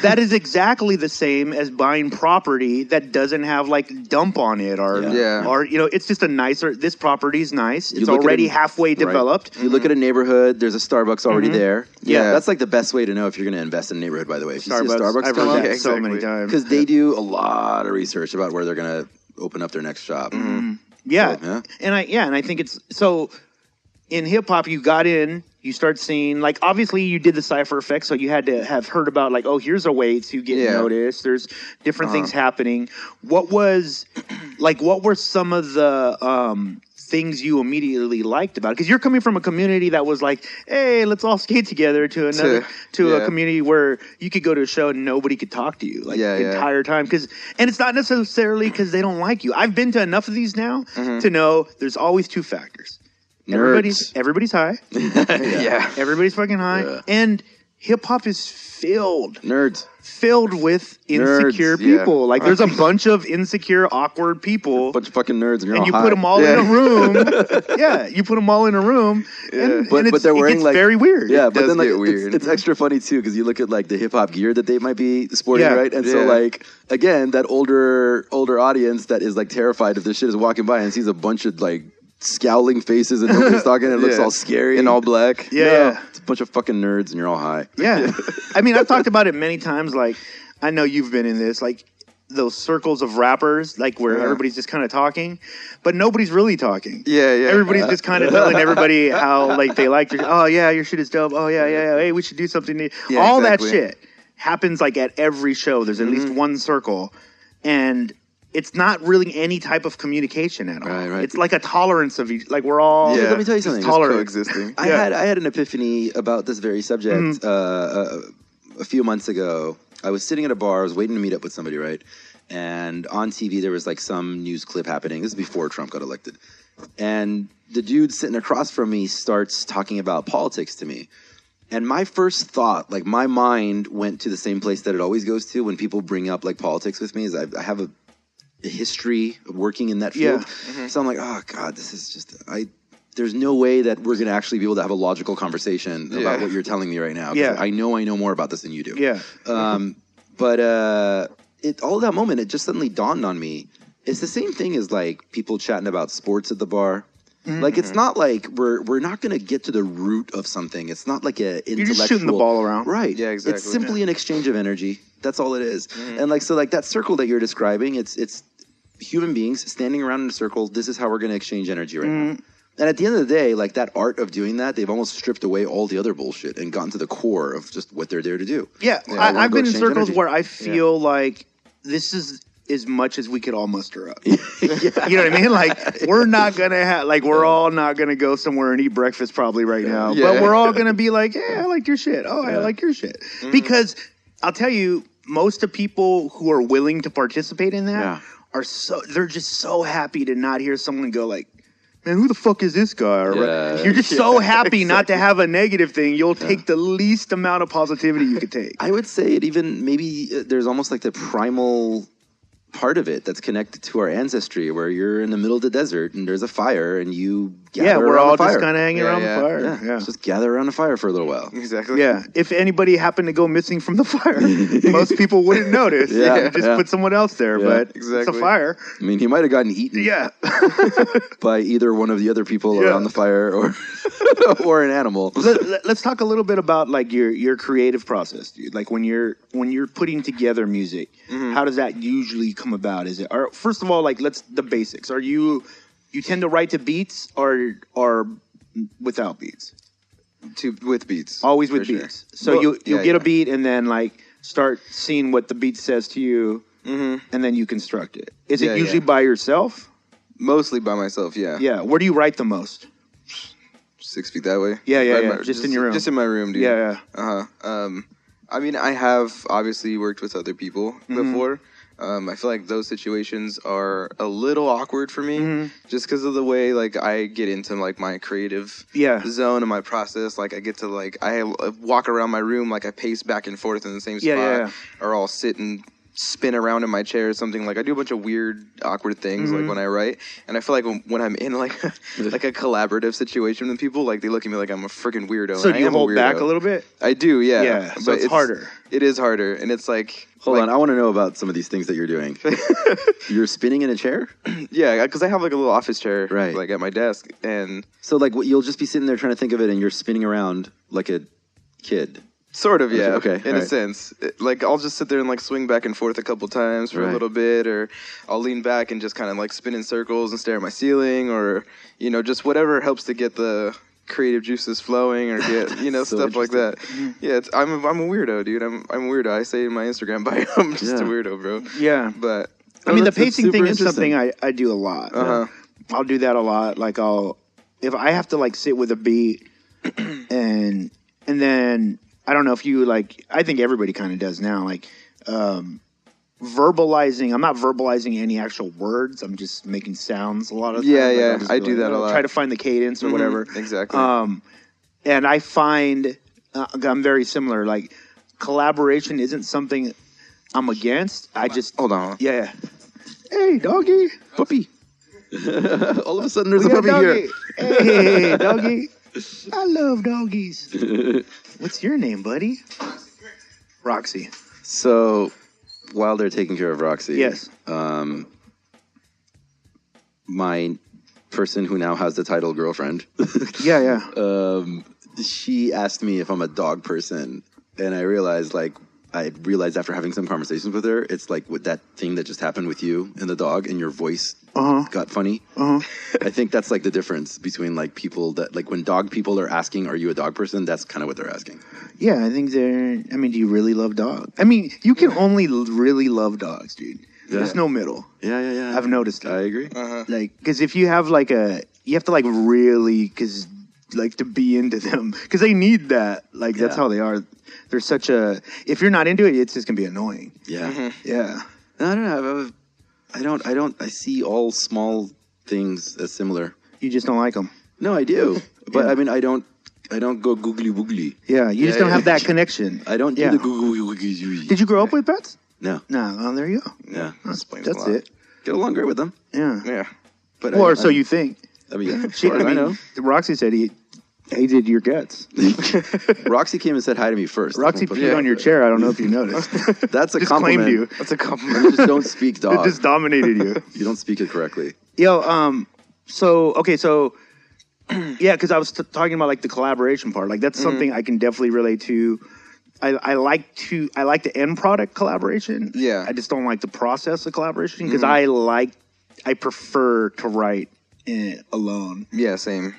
that is exactly the same as buying property that doesn't have like dump on it or it's just a nicer, this property's nice. It's already halfway developed. You look at a neighborhood, there's a Starbucks already there. Yeah, that's like the best way to know if you're going to invest in a neighborhood, by the way. If you see a Starbucks I've heard that so many times. Because they do a lot of research about where they're going to open up their next shop. Yeah. And I think it's so in hip hop, you got in, you start seeing, like, obviously you did the Cypher effect, so you had to have heard about, like, oh, here's a way to get noticed. There's different things happening. What were some of the things you immediately liked about it? Because you're coming from a community that was like, hey, let's all skate together, to a community where you could go to a show and nobody could talk to you the entire time. And it's not necessarily because they don't like you. I've been to enough of these now to know there's always two factors. Everybody's high. Everybody's fucking high. Yeah. And hip hop is filled with insecure people. Like, there's a bunch of insecure, awkward people. A bunch of fucking nerds, and you put them all in a room. You put them all in a room, and but they're wearing, it gets very weird. Yeah, but then weird. It's extra funny too, because you look at like the hip hop gear that they might be sporting, right? And so like, again, that older audience that is like terrified if this shit is walking by and sees a bunch of like scowling faces and nobody's talking and it looks all scary and all black. It's a bunch of fucking nerds and you're all high. I mean, I've talked about it many times. Like, I know you've been in this, like those circles of rappers, like where everybody's just kind of talking, but nobody's really talking. Everybody's just kind of telling everybody how like they like your shit is dope. Hey, we should do something new. All that shit happens like at every show. There's at least one circle, and it's not really any type of communication at all. Right. It's like a tolerance of each. Like, we're all. Let me tell you something. Tolerant. Coexisting. I had an epiphany about this very subject a few months ago. I was sitting at a bar. I was waiting to meet up with somebody, right? And on TV there was like some news clip happening. This is before Trump got elected, and the dude sitting across from me starts talking about politics to me. And my first thought, like my mind went to the same place that it always goes to when people bring up like politics with me. Is I have a history of working in that field. So I'm like, oh God, this is just, there's no way that we're going to actually be able to have a logical conversation about what you're telling me right now. I know more about this than you do. But all that moment, it just suddenly dawned on me. It's the same thing as like people chatting about sports at the bar. Like, it's not like we're not going to get to the root of something. It's not like a intellectual. You're just shooting the ball around. Right. Yeah, exactly. It's simply an exchange of energy. That's all it is. And like, so like that circle that you're describing, it's human beings standing around in a circle. This is how we're going to exchange energy right now. And at the end of the day, like that art of doing that, they've almost stripped away all the other bullshit and gotten to the core of just what they're there to do. I've been in circles where I feel like this is as much as we could all muster up. You know what I mean? Like, we're not going to have, like, we're all not going to go somewhere and eat breakfast probably right now. But we're all going to be like, yeah, I like your shit. Oh, I like your shit. Because I'll tell you, most of people who are willing to participate in that they're just so happy to not hear someone go like, man, who the fuck is this guy? Or, you're just so happy not to have a negative thing. You'll take the least amount of positivity you could take. I would say it even, maybe there's almost like the primal part of it that's connected to our ancestry, where you're in the middle of the desert and there's a fire and you gather we're around all the fire. just kind of hanging around the fire. Just gather around the fire for a little while. Exactly. If anybody happened to go missing from the fire, most people wouldn't notice. Just put someone else there, but it's a fire. I mean, he might have gotten eaten by either one of the other people around the fire or an animal. Let's talk a little bit about like your creative process, dude. Like when you're putting together music, how does that usually come about? Is it, or first of all, like the basics. Are you tend to write to beats or without beats? With beats. Always with beats. Sure. So you'll get a beat and then like start seeing what the beat says to you, and then you construct it. Is it usually by yourself? Mostly by myself, yeah. Yeah. Where do you write the most? 6 feet that way. Yeah. Just in your room. Just in my room, dude. Yeah. I mean, I have obviously worked with other people before. I feel like those situations are a little awkward for me, just because of the way like I get into like my creative zone and my process. Like I get to like I walk around my room, like I pace back and forth in the same spot, or I'll sit and spin around in my chair or something. Like I do a bunch of weird, awkward things like when I write, and I feel like when I'm in like like a collaborative situation with people, like they look at me like I'm a freaking weirdo. So do you hold back a little bit? I do, yeah. So it's harder. It is harder, and it's like. Hold on, I want to know about some of these things that you're doing. You're spinning in a chair? Yeah, because I have like a little office chair, right, like at my desk, and so like you'll just be sitting there trying to think of it, and you're spinning around like a kid. Sort of, yeah. Okay, in a sense. Like I'll just sit there and like swing back and forth a couple times for a little bit, or I'll lean back and just kind of like spin in circles and stare at my ceiling, or just whatever helps to get the creative juices flowing or get so stuff like that. Yeah, I'm a weirdo, dude. I'm a weirdo. I say in my Instagram bio, I'm just a weirdo, bro. Yeah, but I mean the pacing thing is something I do a lot. I'll do that a lot. Like if I have to like sit with a beat and then I don't know if you like. I think everybody kind of does now. Like verbalizing. I'm not verbalizing any actual words. I'm just making sounds a lot of times. Yeah. I do that a lot. Try to find the cadence or whatever. Exactly. And I find I'm very similar. Like collaboration isn't something I'm against. I just hold on. Yeah. Hey, doggy, puppy. All of a sudden, there's a puppy here. Hey, doggy. I love doggies. What's your name, buddy? Roxy. So, while they're taking care of Roxy, yes, my person who now has the title girlfriend, she asked me if I'm a dog person, and I realized after having some conversations with her, it's like with that thing that just happened with you and the dog, and your voice got funny. I think that's like the difference between like people that like when dog people are asking, "Are you a dog person?" That's kind of what they're asking. Yeah, I think they're. I mean, do you really love dogs? I mean, you can only really love dogs, dude. Yeah. There's no middle. Yeah. I've noticed that. I agree. Like, because if you have like you have to like really, to be into them, because they need that. Like, that's how they are. They're such a. If you're not into it, it's just gonna be annoying. Yeah. Yeah. No, I don't know. I see all small things as similar. You just don't like them. No, I do. But I mean, I don't go googly woogly. Yeah, you just don't have that connection. I don't do the googly woogly. Did you grow up with pets? No. Well, there you go. Yeah. That's it. Get along great with them. Yeah. But so you think. I mean, as far as I know. Roxy said he hated your guts. Roxy came and said hi to me first. Roxy peed on your chair. I don't know if you noticed. That's a just compliment. Claimed you. That's a compliment. You just don't speak dog. It just dominated you. You don't speak it correctly. Yo, yeah, because I was talking about like the collaboration part. Like that's something I can definitely relate to. I like the end product collaboration. Yeah. I just don't like the process of collaboration because I prefer to write alone. Yeah, same.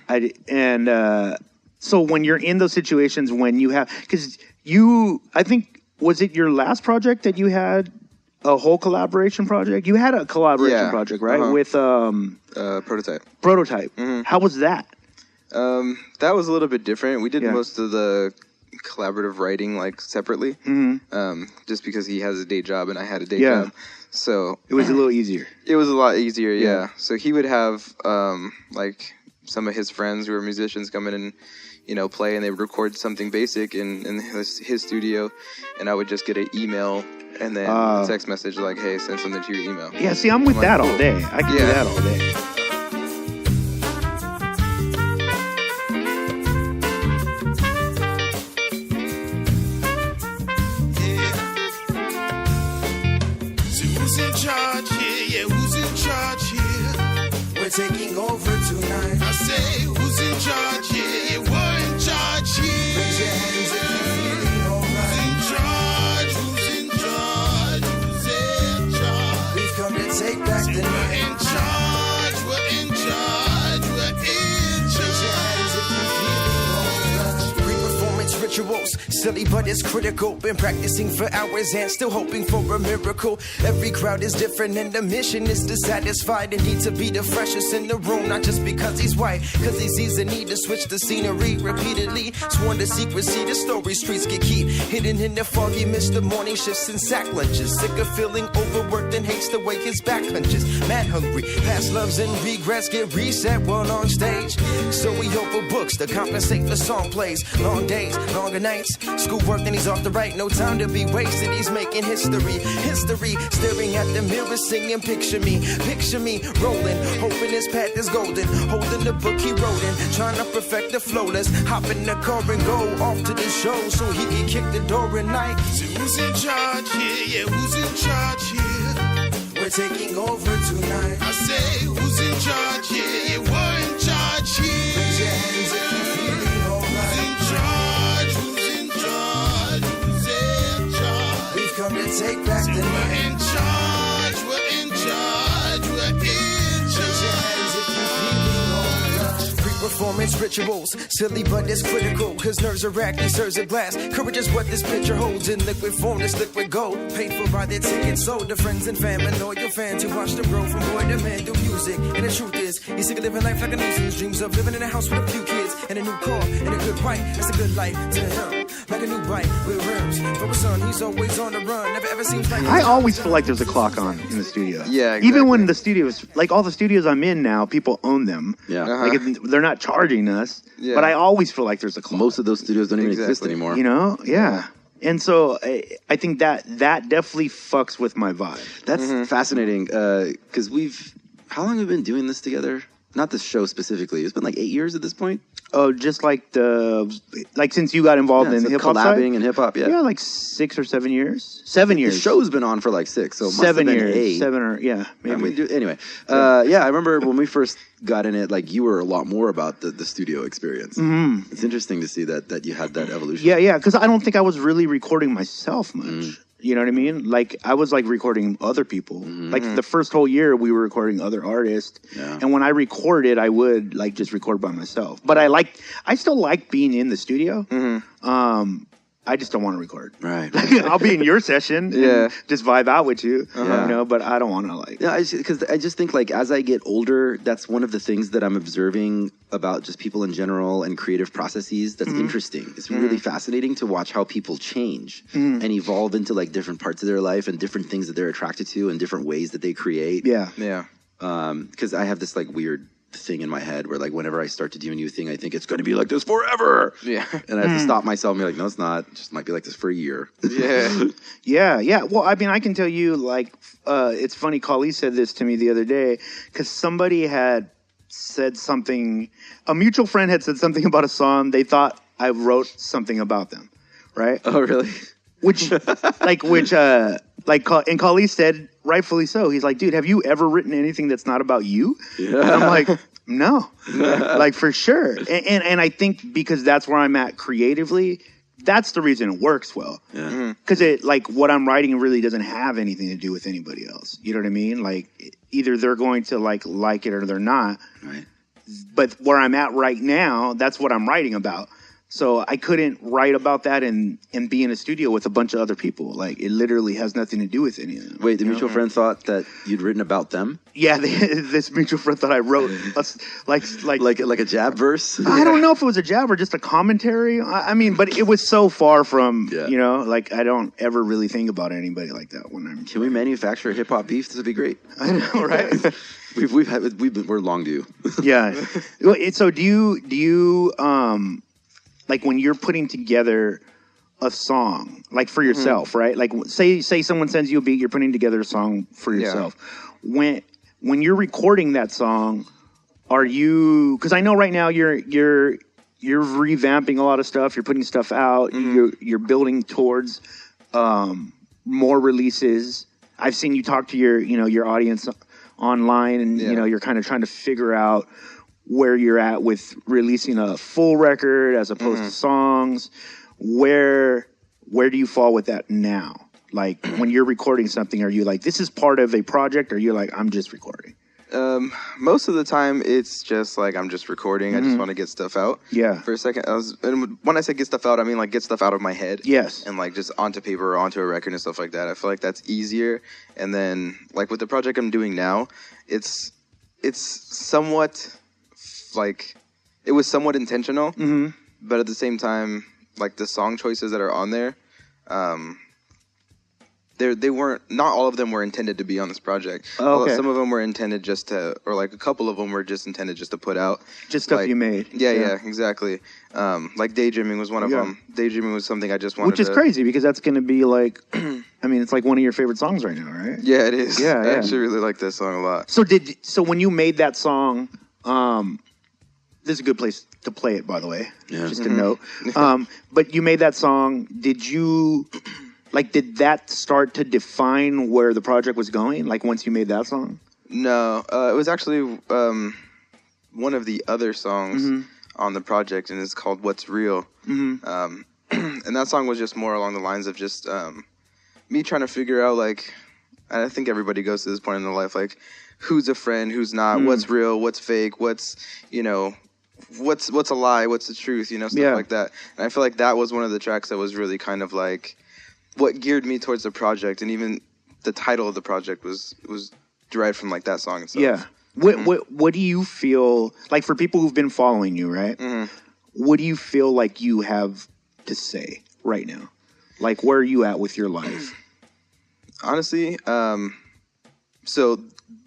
So when you're in those situations when you have, because I think, was it your last project that you had a whole collaboration project? You had a collaboration project, right? With Prototype. Mm-hmm. How was that? That was a little bit different. We did most of the collaborative writing like separately, just because he has a day job and I had a day job. So it was a little easier. It was a lot easier, yeah. So he would have like some of his friends who were musicians come in and play, and they would record something basic in his studio, and I would just get an email and then a text message like, "Hey, send something to your email." Yeah, see, I'm with that all day. I can do that all day. Taking over tonight. I say, who's in charge here? You were in charge here. Raise your hands if you're feeling alright. Who's in charge? Who's in charge? We've come to take back the night. We're in charge. We're in charge. We're in charge. Raise your hands if you're feeling alright. Pre-performance rituals, silly but it's critical. Been practicing for hours and still hoping for a miracle. Every crowd is different and the mission is to satisfy the need to be the freshest in the room. Not just because he's white, cause he sees the need to switch the scenery repeatedly. Sworn to secrecy, the story streets get keep hidden in the foggy mist of morning shifts and sack lunches. Sick of feeling overworked and hates the way his back hunches. Mad hungry, past loves and regrets get reset while on stage. So he overbooks to compensate for song plays. Long days, longer nights, schoolwork and he's off the right. No time to be wasted, he's making history. Staring at the mirror singing picture me rolling, hoping his path is golden. Holding the book he wrote in, trying to perfect the flow. Let's hop in the car and go off to the show so he can kick the door at night. So who's in charge here? Yeah, who's in charge here? We're taking over tonight. I say, who's in charge here? Yeah, we're in charge here. Raise your hands if you're feeling alright. Who's in charge? Who's in charge? Who's in charge? We've come to take back the night. We're in charge. We're in charge. We're in charge. Raise your hands if you're feeling alright. performance rituals. Silly, but it's critical. Cause nerves are racked, these serves at blast. Courage is what this picture holds in liquid form, this liquid gold. Paid for by their tickets, sold to friends and fam and loyal fans who watch them grow from boy to man through music. And the truth is, he's sick of living life like a nuisance. Dreams of living in a house with a few kids and a new car and a good wife. That's a good life to him. Like a new bike with rims. For his son, he's always on the run. Never ever seems like I always feel like there's a clock on in the studio. Yeah, exactly. Even when the studios, like all the studios I'm in now, people own them. Yeah. Like they're not charging us. Yeah. But I always feel like there's a clock. Most of those studios don't even exist anymore. You know? Yeah. And so I think that definitely fucks with my vibe. That's fascinating because how long have we been doing this together? Not this show specifically. It's been like 8 years at this point. Oh, just like since you got involved in hip hop, collabing and hip hop, yeah, like 6 or 7 years. 7 years. The show's been on for like 6, so it must 7 have been years. 8. 7 or maybe. Anyway, I remember when we first got in it. Like you were a lot more about the studio experience. Mm-hmm. It's interesting to see that you had that evolution. Yeah, because I don't think I was really recording myself much. You know what I mean? Like I was like recording other people. Mm-hmm. Like the first whole year we were recording other artists. Yeah. And when I recorded, I would like just record by myself. But I still like being in the studio. Mm-hmm. I just don't want to record. Right. I'll be in your session. And just vibe out with you. You know, but I don't want to like. Yeah, because I just think like as I get older, that's one of the things that I'm observing about just people in general and creative processes. That's interesting. It's really fascinating to watch how people change and evolve into like different parts of their life and different things that they're attracted to and different ways that they create. Yeah. Because I have this like weird thing in my head where like whenever I start to do a new thing, I think it's going to be like this forever. Yeah. And I have to stop myself and be like, no, it's not. It just might be like this for a year. Yeah. Well, I mean, I can tell you like, it's funny. Kali said this to me the other day because somebody had said something, a mutual friend had said something about a song. They thought I wrote something about them. Right. Oh, really? And Kali said, rightfully so. He's like, dude, have you ever written anything that's not about you? Yeah. And I'm like, no, like for sure. And I think because that's where I'm at creatively, that's the reason it works well. Yeah. Because it like what I'm writing really doesn't have anything to do with anybody else. You know what I mean? Like either they're going to like it or they're not. Right. But where I'm at right now, that's what I'm writing about. So I couldn't write about that and be in a studio with a bunch of other people. Like it literally has nothing to do with any of them. Wait, the mutual friend thought that you'd written about them? Yeah, this mutual friend thought I wrote like a jab verse. I don't know if it was a jab or just a commentary. I mean, but it was so far from you know, like I don't ever really think about anybody like that when I'm. Can we manufacture hip hop beef? This would be great. I know, right? we're long due. Yeah. So do you like when you're putting together a song, like for yourself, right? Like say someone sends you a beat, you're putting together a song for yourself. When you're recording that song, are you? Because I know right now you're revamping a lot of stuff. You're putting stuff out. You're building towards more releases. I've seen you talk to your audience online, and you know you're kind of trying to figure out where you're at with releasing a full record as opposed to songs. Where do you fall with that now? Like when you're recording something, are you like, this is part of a project, or you're like, I'm just recording? Most of the time it's just like, I'm just recording. I just want to get stuff out. Yeah. For a second, and when I say get stuff out, I mean like get stuff out of my head. Yes. And like just onto paper or onto a record and stuff like that. I feel like that's easier. And then like with the project I'm doing now, it's somewhat like it was somewhat intentional, but at the same time, like the song choices that are on there, they weren't, not all of them were intended to be on this project. Oh, okay. Some of them were intended just to, or like a couple of them were just intended just to put out. Just stuff like, you made. Yeah, exactly. Like Daydreaming was one of them. Daydreaming was something I just wanted to. Which is crazy because that's going to be like, I mean, it's like one of your favorite songs right now, right? Yeah, it is. Yeah, I actually really like this song a lot. So when you made that song, this is a good place to play it, by the way. Yeah. Just to note. But you made that song. Did that start to define where the project was going? Like once you made that song? No, it was actually one of the other songs on the project, and it's called "What's Real." And that song was just more along the lines of just me trying to figure out, like, I think everybody goes to this point in their life, like, who's a friend, who's not, what's real, what's fake, what's, you know, what's a lie, what's the truth, you know, stuff like that. And I feel like that was one of the tracks that was really kind of like what geared me towards the project, and even the title of the project was derived from like that song itself. Yeah. What do you feel like for people who've been following you, right? What do you feel like you have to say right now? Like, where are you at with your life? Honestly, so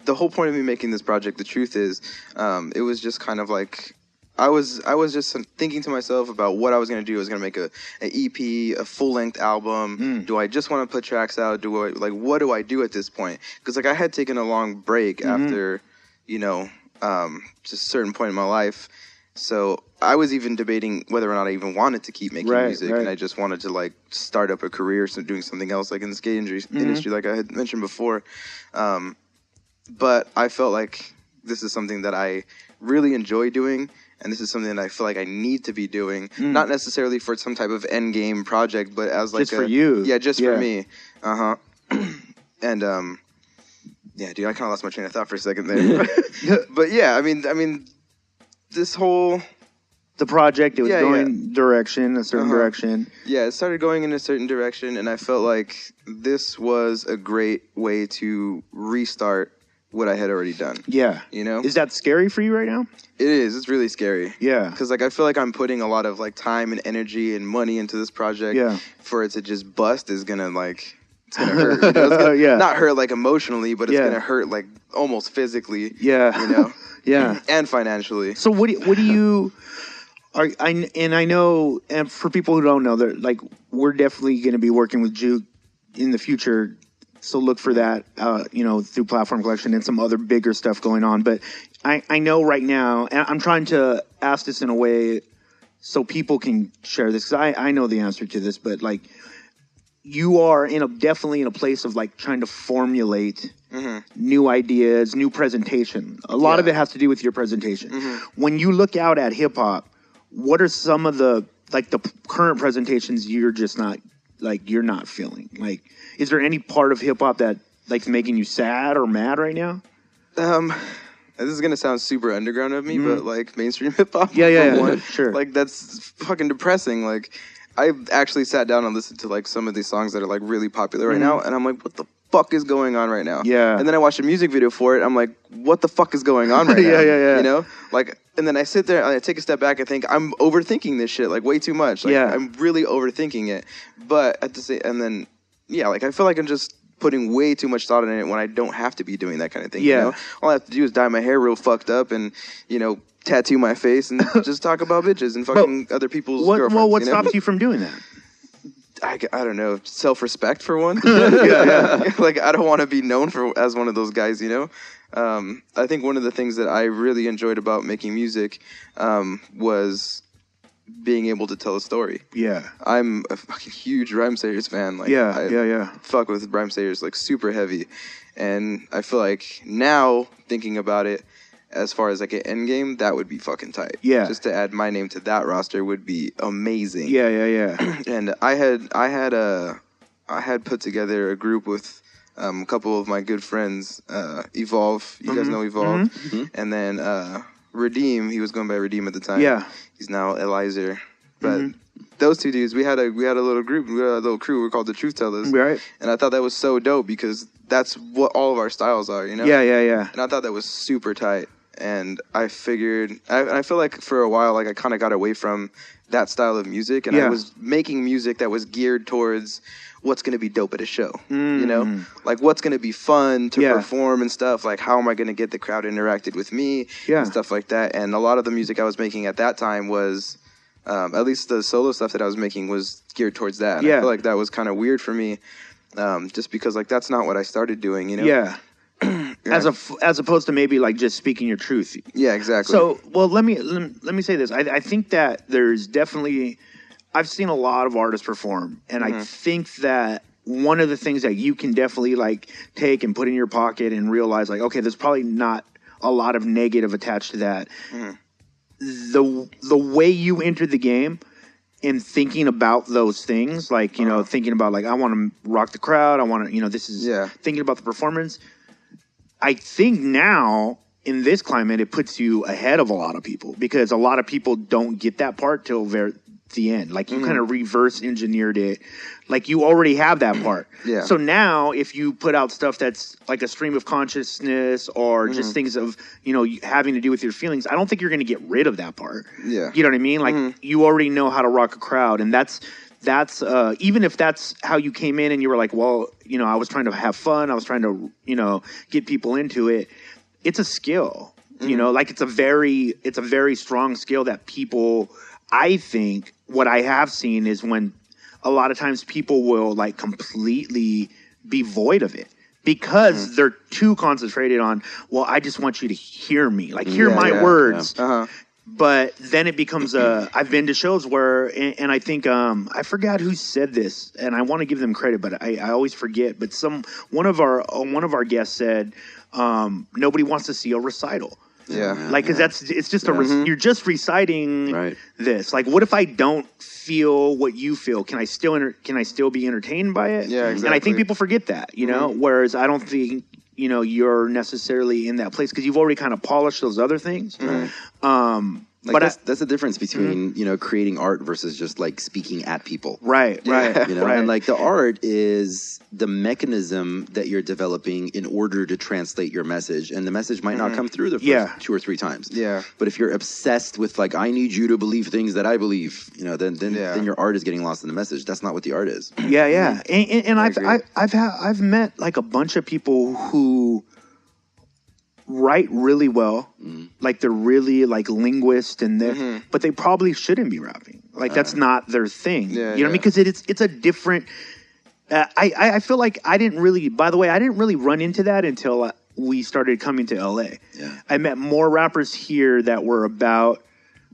the whole point of me making this project, the truth is, it was just kind of like I was just thinking to myself about what I was going to do. I was going to make an EP, a full-length album. Do I just want to put tracks out? What do I do at this point? Because like I had taken a long break after, you know, just a certain point in my life. So I was even debating whether or not I even wanted to keep making music, and I just wanted to like start up a career, so doing something else like in the skate industry, like I had mentioned before. But I felt like this is something that I really enjoy doing, and this is something that I feel like I need to be doing, not necessarily for some type of end game project, but as like just for you. Yeah, just for me. And yeah, dude, I kind of lost my train of thought for a second there. But yeah, I mean, this whole the project, it was going direction, a certain direction. Yeah, it started going in a certain direction, and I felt like this was a great way to restart what I had already done. Yeah. You know? Is that scary for you right now? It is. It's really scary. Yeah. Because, like, I feel like I'm putting a lot of, like, time and energy and money into this project. Yeah. For it to just bust is going to, like, it's going to hurt. You know? It's gonna, not hurt, like, emotionally, but it's going to hurt, like, almost physically. Yeah. You know? Yeah. And financially. So what do you... I know, and for people who don't know, like we're definitely going to be working with Jook in the future, so look for that, you know, through Platform Collection and some other bigger stuff going on. But I know right now, and I'm trying to ask this in a way so people can share this, because I know the answer to this, but like you are definitely in a place of like trying to formulate new ideas, new presentation. A lot of it has to do with your presentation. When you look out at hip hop, what are some of the current presentations you're just not you're not feeling? Like, is there any part of hip hop that like making you sad or mad right now? This is gonna sound super underground of me, but like mainstream hip hop. Yeah, sure. Like that's fucking depressing. Like I actually sat down and listened to like some of these songs that are like really popular right now, and I'm like, what the fuck is going on right now? Yeah. And then I watched a music video for it. I'm like, what the fuck is going on right now? Yeah. You know, like. And then I sit there and I take a step back and think I'm overthinking this shit like way too much. Like I'm really overthinking it. But at the same, and then like I feel like I'm just putting way too much thought in it when I don't have to be doing that kind of thing. You know? All I have to do is dye my hair real fucked up and tattoo my face and just talk about bitches and fucking other people's girlfriends. Well, what stops you from doing that? I don't know, self-respect for one. Like I don't want to be known as one of those guys, you know. I think one of the things that I really enjoyed about making music was being able to tell a story. Yeah. I'm a fucking huge Rhyme Sayers fan. Like, I fuck with Rhyme Sayers like super heavy. And I feel like now thinking about it, as far as like an end game, that would be fucking tight. Yeah. Just to add my name to that roster would be amazing. Yeah. And I had put together a group with a couple of my good friends, Evolve. You guys know Evolve. And then Redeem. He was going by Redeem at the time. Yeah. He's now Elizer. But those two dudes, we had a little group. We had a little crew. We're called the Truth Tellers. Right. And I thought that was so dope because that's what all of our styles are, you know? Yeah. And I thought that was super tight. And I figured, I feel like for a while, like I kind of got away from that style of music, and I was making music that was geared towards what's going to be dope at a show, you know, like what's going to be fun to perform and stuff. Like, how am I going to get the crowd interacted with me and stuff like that? And a lot of the music I was making at that time was, at least the solo stuff that I was making was geared towards that. And I feel like that was kind of weird for me, just because like that's not what I started doing, you know? Yeah. As opposed to maybe like just speaking your truth. Yeah, exactly. So, well, let me say this. I think that there's definitely, I've seen a lot of artists perform, and I think that one of the things that you can definitely like take and put in your pocket and realize like, okay, there's probably not a lot of negative attached to that. The way you entered the game and thinking about those things, like, you know, thinking about like, I want to rock the crowd. I want to, this is thinking about the performance. I think now in this climate, it puts you ahead of a lot of people because a lot of people don't get that part till the end. Like you kind of reverse engineered it. Like you already have that part. Yeah. So now if you put out stuff that's like a stream of consciousness or just things of, having to do with your feelings, I don't think you're going to get rid of that part. Yeah. You know what I mean? Like you already know how to rock a crowd. And that's even if that's how you came in and you were like, well, I was trying to have fun. I was trying to, get people into it. It's a skill, like it's a very strong skill that people, I think what I have seen is when a lot of times people will like completely be void of it because they're too concentrated on, well, I just want you to hear me, like hear my words. Yeah. Uh-huh. But then it becomes I've been to shows where, and I think, I forgot who said this and I want to give them credit, but I always forget, but one of our guests said, nobody wants to see a recital. Yeah. Like, cause it's just you're just reciting this. Like, what if I don't feel what you feel? Can I still be entertained by it? Yeah, exactly. And I think people forget that, whereas I don't think, you're necessarily in that place because you've already kind of polished those other things. Like but that's the difference between creating art versus just like speaking at people. Right. And like the art is the mechanism that you're developing in order to translate your message, and the message might not come through the first 2 or 3 times. Yeah. But if you're obsessed with like I need you to believe things that I believe, then your art is getting lost in the message. That's not what the art is. Yeah. And I've met like a bunch of people who write really well, like they're really like linguists and but they probably shouldn't be rapping. Like that's not their thing. Because it's a different. I feel like I didn't really run into that until we started coming to LA. Yeah, I met more rappers here that were about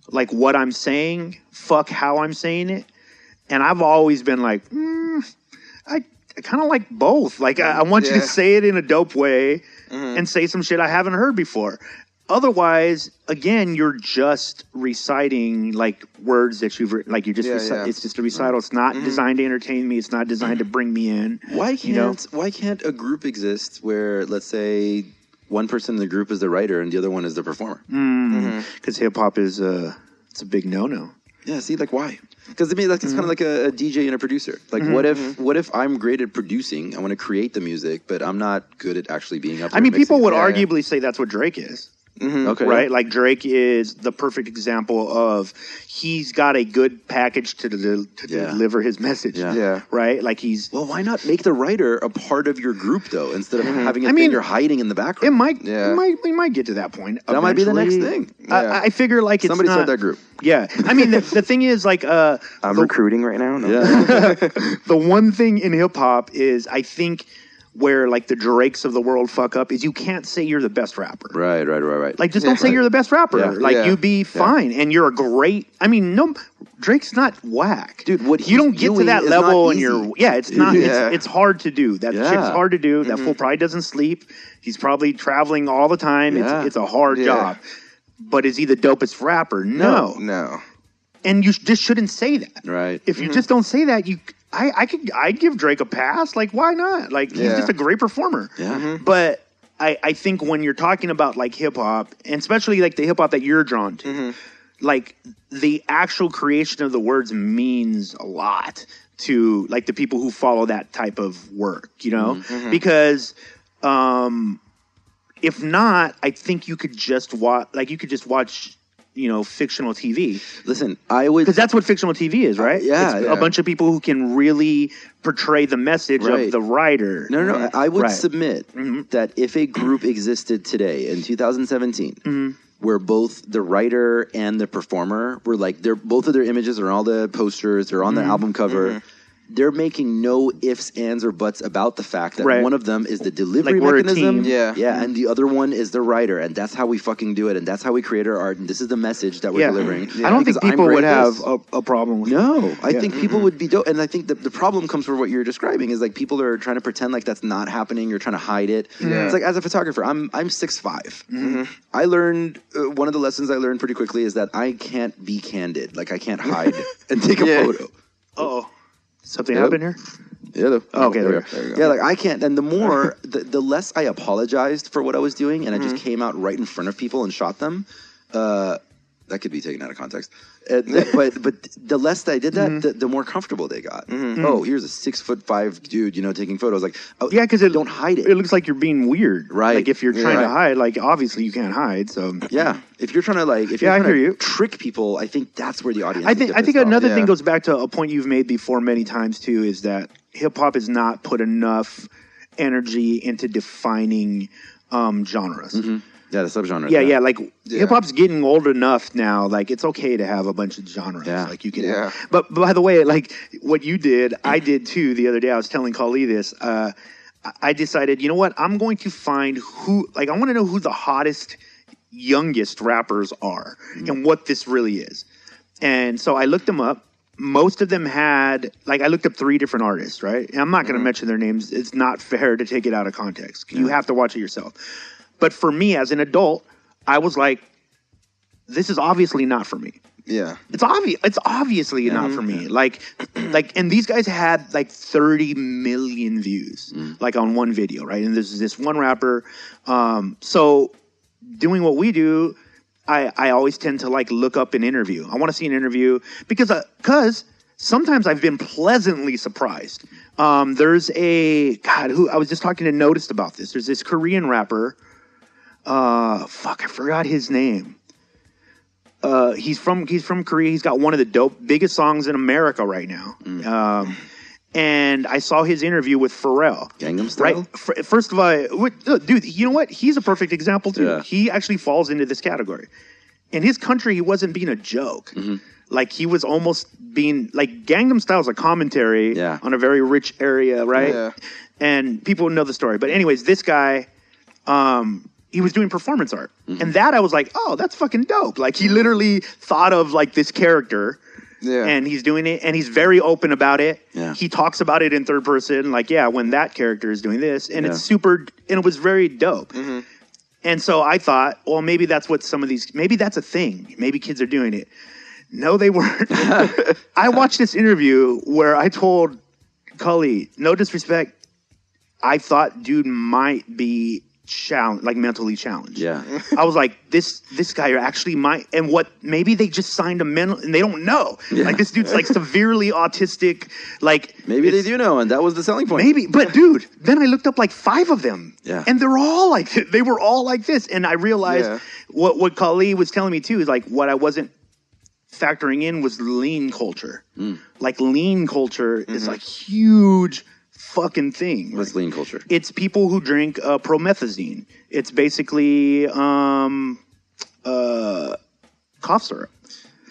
like what I'm saying, fuck how I'm saying it, and I've always been like, I kind of like both. Like I want you to say it in a dope way. And say some shit I haven't heard before. Otherwise, again, you're just reciting like words that it's just a recital. It's not designed to entertain me. It's not designed to bring me in. Why can't a group exist where, let's say, one person in the group is the writer and the other one is the performer? Because hip hop is it's a big no-no. Yeah, see, like why? Because I mean, like it's kind of like a DJ and a producer. Like, what if I'm great at producing? I want to create the music, but I'm not good at actually being up there. I mean, people would arguably say that's what Drake is. Okay. Right? Like Drake is the perfect example of he's got a good package to deliver his message. Yeah. Right? Like well, why not make the writer a part of your group though, instead of having it thing you're hiding in the background? We might get to that point. That might be the next thing. I figure like it's somebody said that group. Yeah. I mean, the thing is like I'm recruiting right now. No. Yeah. The one thing in hip hop is I think where like the Drakes of the world fuck up is you can't say you're the best rapper. Right. Like just don't say you're the best rapper. Yeah. Like you be fine and you're a great. I mean, no, Drake's not whack, dude. What you don't get to that level, and it's not. Yeah. It's hard to do. That shit's hard to do. That fool probably doesn't sleep. He's probably traveling all the time. It's a hard job. But is he the dopest rapper? No. And you just shouldn't say that. Right. If you just don't say that, I'd give Drake a pass. Like, why not? Like, he's just a great performer. Yeah. But I think when you're talking about like hip hop, and especially like the hip hop that you're drawn to, like the actual creation of the words means a lot to like the people who follow that type of work, because if not, I think you could just watch. Fictional TV. Listen, I would... Because that's what fictional TV is, right? It's a bunch of people who can really portray the message of the writer. No. I would submit that if a group existed today in 2017, where both the writer and the performer were like, both of their images are on all the posters, they're on the album cover... They're making no ifs, ands, or buts about the fact that one of them is the delivery mechanism. And the other one is the writer. And that's how we fucking do it. And that's how we create our art. And this is the message that we're delivering. I don't think people would have a problem with that. I think people would be dope. And I think the problem comes from what you're describing is like people are trying to pretend like that's not happening. You're trying to hide it. It's like as a photographer, I'm 6'5". I learned, one of the lessons I learned pretty quickly is that I can't be candid. Like I can't hide and take a photo. Uh-oh. Something happened here? Yeah. Okay, there we go. Yeah, like I can't. And the more, the less I apologized for what I was doing, and I just came out right in front of people and shot them. That could be taken out of context. But the less that I did that, the more comfortable they got. Oh, here's a 6'5" dude, taking photos. Like, oh, yeah, because don't hide it. It looks like you're being weird, right? Like if you're trying to hide, like obviously you can't hide. So yeah, if you're trying to trick people, I think that's where the audience. I think another thing goes back to a point you've made before many times too, is that hip hop has not put enough energy into defining genres. Yeah, the subgenres. Yeah. Like hip hop's getting old enough now. Like it's okay to have a bunch of genres. Yeah. Like you can. Yeah. But by the way, like what you did, I did too. The other day, I was telling Kali this. I decided, you know what? I'm going to find I want to know who the hottest, youngest rappers are and what this really is. And so I looked them up. Most of them had, I looked up 3 different artists, right? And I'm not going to mention their names. It's not fair to take it out of context. You have to watch it yourself. But for me, as an adult, I was like, this is obviously not for me. Yeah. It's obvious. It's obviously not for me. And these guys had 30 million views, on one video, right? And there's this one rapper. So doing what we do, I always tend to look up an interview. I want to see an interview because sometimes I've been pleasantly surprised. There's who I was just talking to Noticed about this. There's this Korean rapper. I forgot his name. He's from Korea. He's got one of the biggest songs in America right now. And I saw his interview with Pharrell. Gangnam Style? Right. First of all, dude, you know what? He's a perfect example too. Yeah. He actually falls into this category. In his country, he wasn't being a joke. He was almost being Gangnam Style is a commentary on a very rich area, right? Yeah. And people know the story. But anyways, this guy, he was doing performance art. And that I was like, oh, that's fucking dope. He literally thought of this character. Yeah. And he's doing it, and he's very open about it. Yeah. He talks about it in third person, when that character is doing this, and it's super, and it was very dope. And so I thought, well, maybe that's what maybe that's a thing. Maybe kids are doing it. No, they weren't. I watched this interview where I told Cully, no disrespect, I thought dude might be mentally challenged. Yeah. I was like, this guy actually might, and maybe they just signed a mental, and they don't know. Yeah. This dude's severely autistic. Maybe they do know, and that was the selling point. Maybe, but dude, then I looked up 5 of them. Yeah. And they're all they were all like this. And I realized what Kali was telling me too is what I wasn't factoring in was lean culture. Lean culture is huge fucking thing. What's lean culture? It's people who drink promethazine. It's basically cough syrup.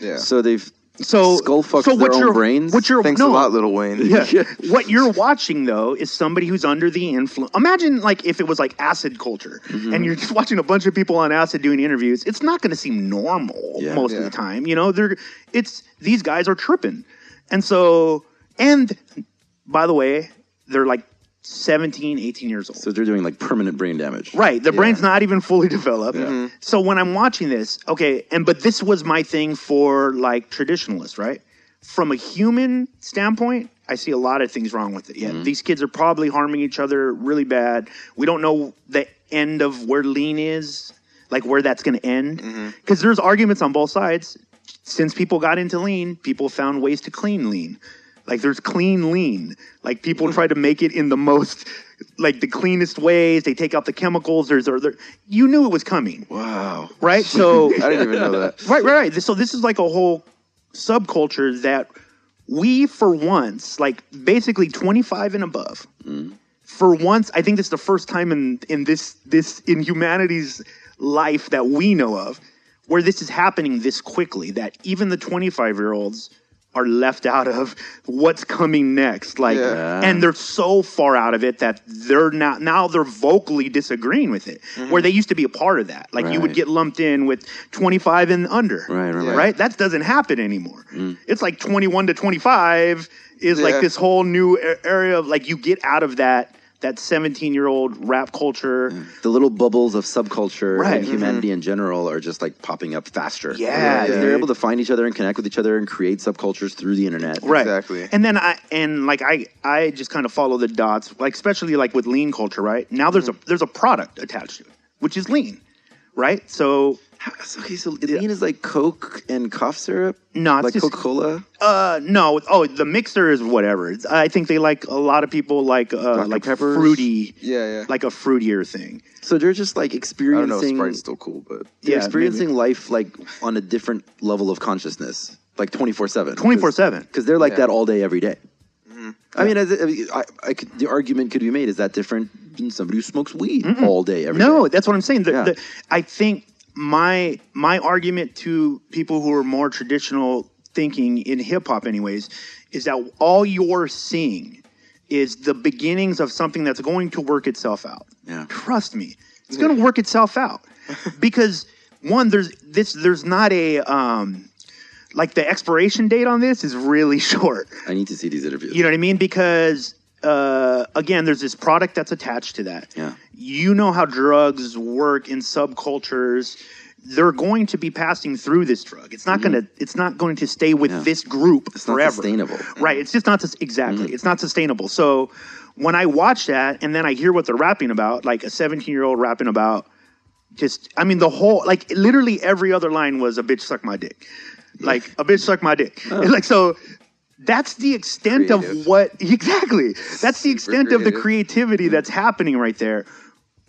Yeah. So they've skull fucked their own brains. Thanks a lot, Lil Wayne. Yeah. What you're watching though is somebody who's under the influence. Imagine if it was acid culture, and you're just watching a bunch of people on acid doing interviews. It's not going to seem normal most of the time. These guys are tripping, and by the way, they're 17, 18 years old. So they're doing permanent brain damage. Right. The brain's not even fully developed. Yeah. So when I'm watching this, but this was my thing for traditionalists, right? From a human standpoint, I see a lot of things wrong with it. Yeah. These kids are probably harming each other really bad. We don't know the end of where lean is, where that's going to end. Because there's arguments on both sides. Since people got into lean, people found ways to clean lean. There's clean lean. People try to make it in the most, the cleanest ways. They take out the chemicals. You knew it was coming. Wow. Right? So I didn't even know that. Right. So this is a whole subculture that we, for once, basically 25 and above, for once, I think this is the first time in this in humanity's life that we know of where this is happening this quickly, that even the 25-year-olds are left out of what's coming next. And they're so far out of it that they're now they're vocally disagreeing with it, where they used to be a part of that. You would get lumped in with 25 and under. Right? That doesn't happen anymore. It's 21 to 25 is this whole new area of you get out of that that 17-year-old rap culture. The little bubbles of subculture Right. and humanity in general are just like popping up faster. Yeah, They're dude. able to find each other and connect with each other and create subcultures through the internet. Right. Exactly. And then I just kind of follow the dots, like especially like with lean culture, right? Now there's a product attached to it, which is lean, right? So Okay, so lean is like Coke and cough syrup? No, it's like just- Coca-Cola? no, the mixer is whatever. I think they like a lot of people like Peppers? fruity, Yeah. like a fruitier thing. So they're just like I don't know. experiencing Sprite's still cool, but they're Yeah, experiencing life like on a different level of consciousness, like 24/7. 24/7. Because they're like Yeah. that all day, every day. I mean, the argument could be made: is that different than somebody who smokes weed all day, every day? No, that's what I'm saying. Yeah. I think my argument to people who are more traditional thinking in hip hop, anyways, is that all you're seeing is the beginnings of something that's going to work itself out. Yeah. Trust me, it's going to work itself out because one, there's not a like the expiration date on this is really short. I need to see these interviews. You know what I mean? Because again, there's this product that's attached to that. Yeah. You know how drugs work in subcultures. They're going to be passing through this drug. It's not going to stay with this group It's forever. not sustainable. Right. It's just not exactly. It's not sustainable. So when I watch that and then I hear what they're rapping about, like a 17-year-old rapping about the whole, like literally every other line was a bitch suck my dick. Like a bitch suck my dick. Like, so that's the extent Creative. of what, exactly. That's the extent of the creative. creativity that's happening right there.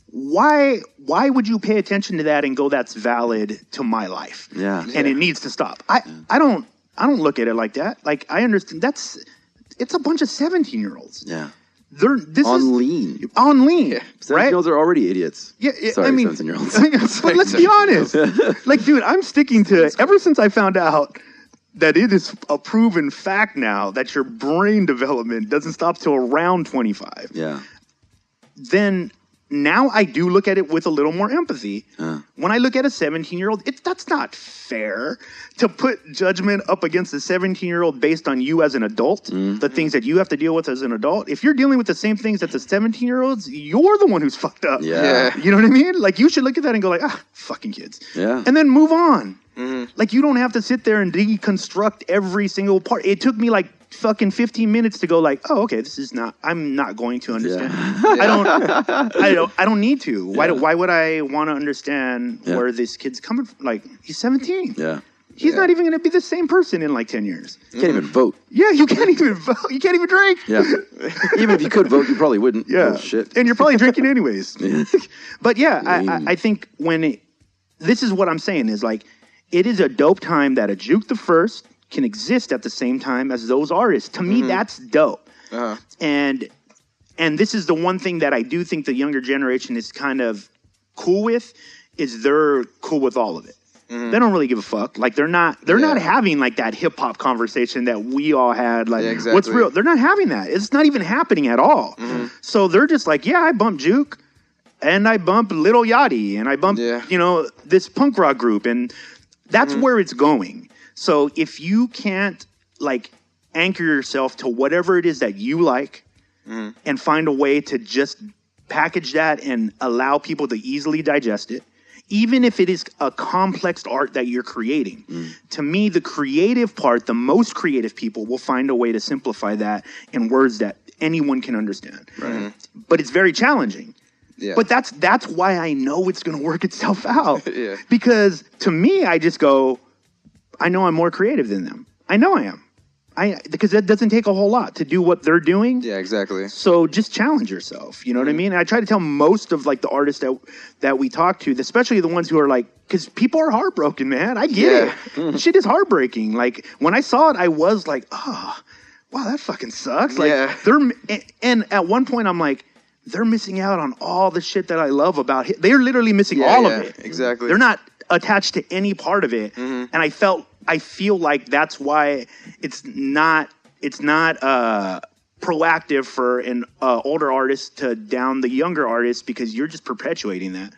Why would you pay attention to that and go, that's valid to my life? Yeah. And it needs to stop. I don't look at it like that. Like, I understand it's a bunch of 17-year-olds. Yeah. Lean. Lean. On lean, right? 17-year-olds are already idiots. Yeah, Sorry, I mean, 17-year-olds. but let's be honest. Like, dude, I'm sticking to, ever since I found out that it is a proven fact now that your brain development doesn't stop till around 25. Yeah. Then now I do look at it with a little more empathy. When I look at a 17-year-old, that's not fair to put judgment up against a 17-year-old based on you as an adult, the things that you have to deal with as an adult. If you're dealing with the same things that the 17-year-olds, you're the one who's fucked up. Yeah. You know what I mean? Like, you should look at that and go like, fucking kids. Yeah. And then move on. Like, you don't have to sit there and deconstruct every single part. It took me like fucking 15 minutes to go like, oh, okay, I'm not going to understand. I don't need to. Why would I want to understand where this kid's coming from? Like, he's 17. Yeah. He's not even going to be the same person in like 10 years. You can't even vote. Yeah, you can't even vote. You can't even drink. Yeah. Even if you could vote, you probably wouldn't. Yeah. Oh, shit. And you're probably drinking anyways. But yeah, I think this is what I'm saying is like, it is a dope time that a Jook the First can exist at the same time as those artists. To me, that's dope. And this is the one thing that I do think the younger generation is kind of cool with, is they're cool with all of it. They don't really give a fuck. Like, they're not having like that hip hop conversation that we all had. Like, exactly. What's real? They're not having that. It's not even happening at all. So they're just like, yeah, I bump Jook, and I bump Lil Yachty, and I bump this punk rock group, and that's where it's going. So if you can't like anchor yourself to whatever it is that you like, and find a way to just package that and allow people to easily digest it, even if it is a complex art that you're creating, to me, the creative part, the most creative people will find a way to simplify that in words that anyone can understand. Right. But it's very challenging. Yeah. But that's why I know it's going to work itself out. Yeah. Because to me, I just go, I know I'm more creative than them. I know I am. Because it doesn't take a whole lot to do what they're doing. Yeah, exactly. So just challenge yourself. You know what I mean? And I try to tell most of like the artists that we talk to, especially the ones who are like, because people are heartbroken, man. I get it. Shit is heartbreaking. Like, when I saw it, I was like, oh, wow, that fucking sucks. Like, and at one point I'm like, they're missing out on all the shit that I love about it. They're literally missing all of it. Exactly. They're not attached to any part of it. And I feel like that's why it's not proactive for an older artist to down the younger artist, because you're just perpetuating that.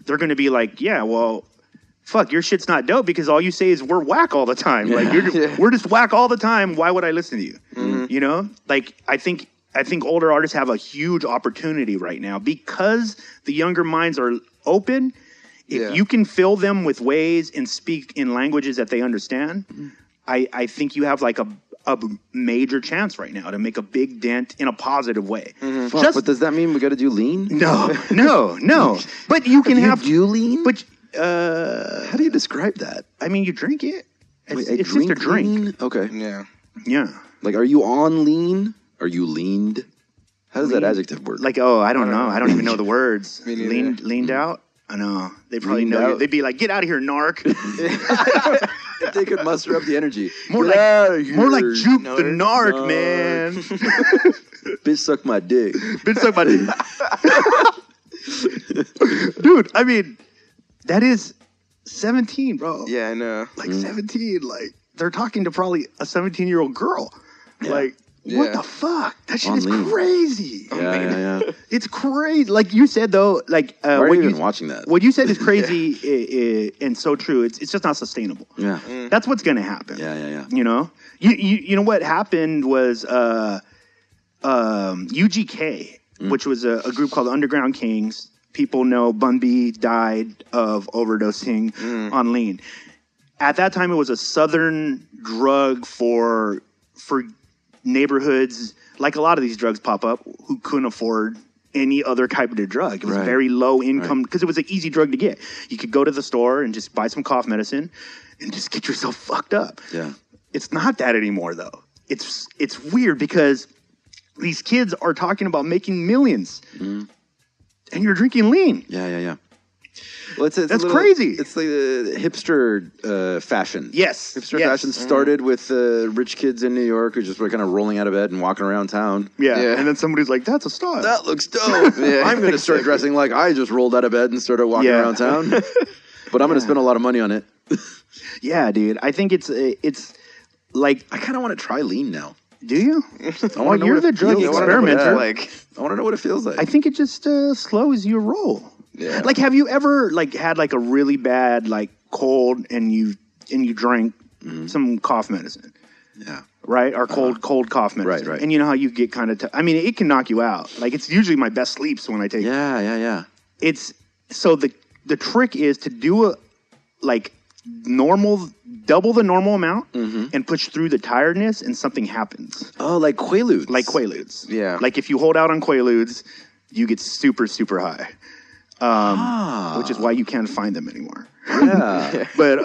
They're going to be like, yeah, well, fuck, your shit's not dope because all you say is we're whack all the time. Like, we're just whack all the time. Why would I listen to you? You know, like, I think I think older artists have a huge opportunity right now because the younger minds are open. If you can fill them with ways and speak in languages that they understand, I think you have like a major chance right now to make a big dent in a positive way. Fuck, but does that mean we got to do lean? No. But you can do lean? But how do you describe that? I mean, you drink it. Wait, it's just a drink. Lean? Okay. Yeah. Like, are you on lean? Are you leaned? How does that adjective work? Like, I don't know. I don't even know the words. Leaned out? I know. They probably know you. They'd be like, get out of here, narc. If they could muster up the energy. More like Jook the narc, man. Bitch suck my dick. Bitch suck my dick. Dude, I mean, that is 17, bro. Yeah, I know. Like 17. Like, they're talking to probably a 17-year-old girl. Yeah. Like, what the fuck? That shit is crazy. Yeah. It's crazy. Like you said, though, like... why are you even watching that? What you said is crazy and so true. It's just not sustainable. Yeah. That's what's going to happen. Yeah. You know? You know what happened was UGK, which was a group called Underground Kings. People know Bun B died of overdosing on lean. At that time, it was a southern drug for neighborhoods, like a lot of these drugs pop up, who couldn't afford any other type of drug. It was very low income because it was an easy drug to get. You could go to the store and just buy some cough medicine and just get yourself fucked up. Yeah. It's not that anymore, though. It's weird because these kids are talking about making millions and you're drinking lean. Yeah. Well, that's crazy. It's like the hipster fashion. Yes. Hipster fashion started with rich kids in New York who just were kind of rolling out of bed and walking around town. Yeah. And then somebody's like, that's a style. That looks dope. I'm going to start dressing like I just rolled out of bed and started walking around town. But I'm going to spend a lot of money on it. Yeah, dude. I think it's like... I kind of want to try lean now. Do you? Well, you're the drug experimenter. I want to know what it feels like. I think it just slows your roll. Yeah. Like, have you ever had like a really bad cold and you drank some cough medicine? Yeah. Right? Or cold cough medicine. Right. And you know how you get kind of... I mean, it can knock you out. Like, it's usually my best sleeps when I take it. Yeah. It's... So the trick is to do double the normal amount and push through the tiredness and something happens. Oh, like Quaaludes. Like Quaaludes. Yeah. Like if you hold out on Quaaludes, you get super, super high. Which is why you can't find them anymore. Yeah. But,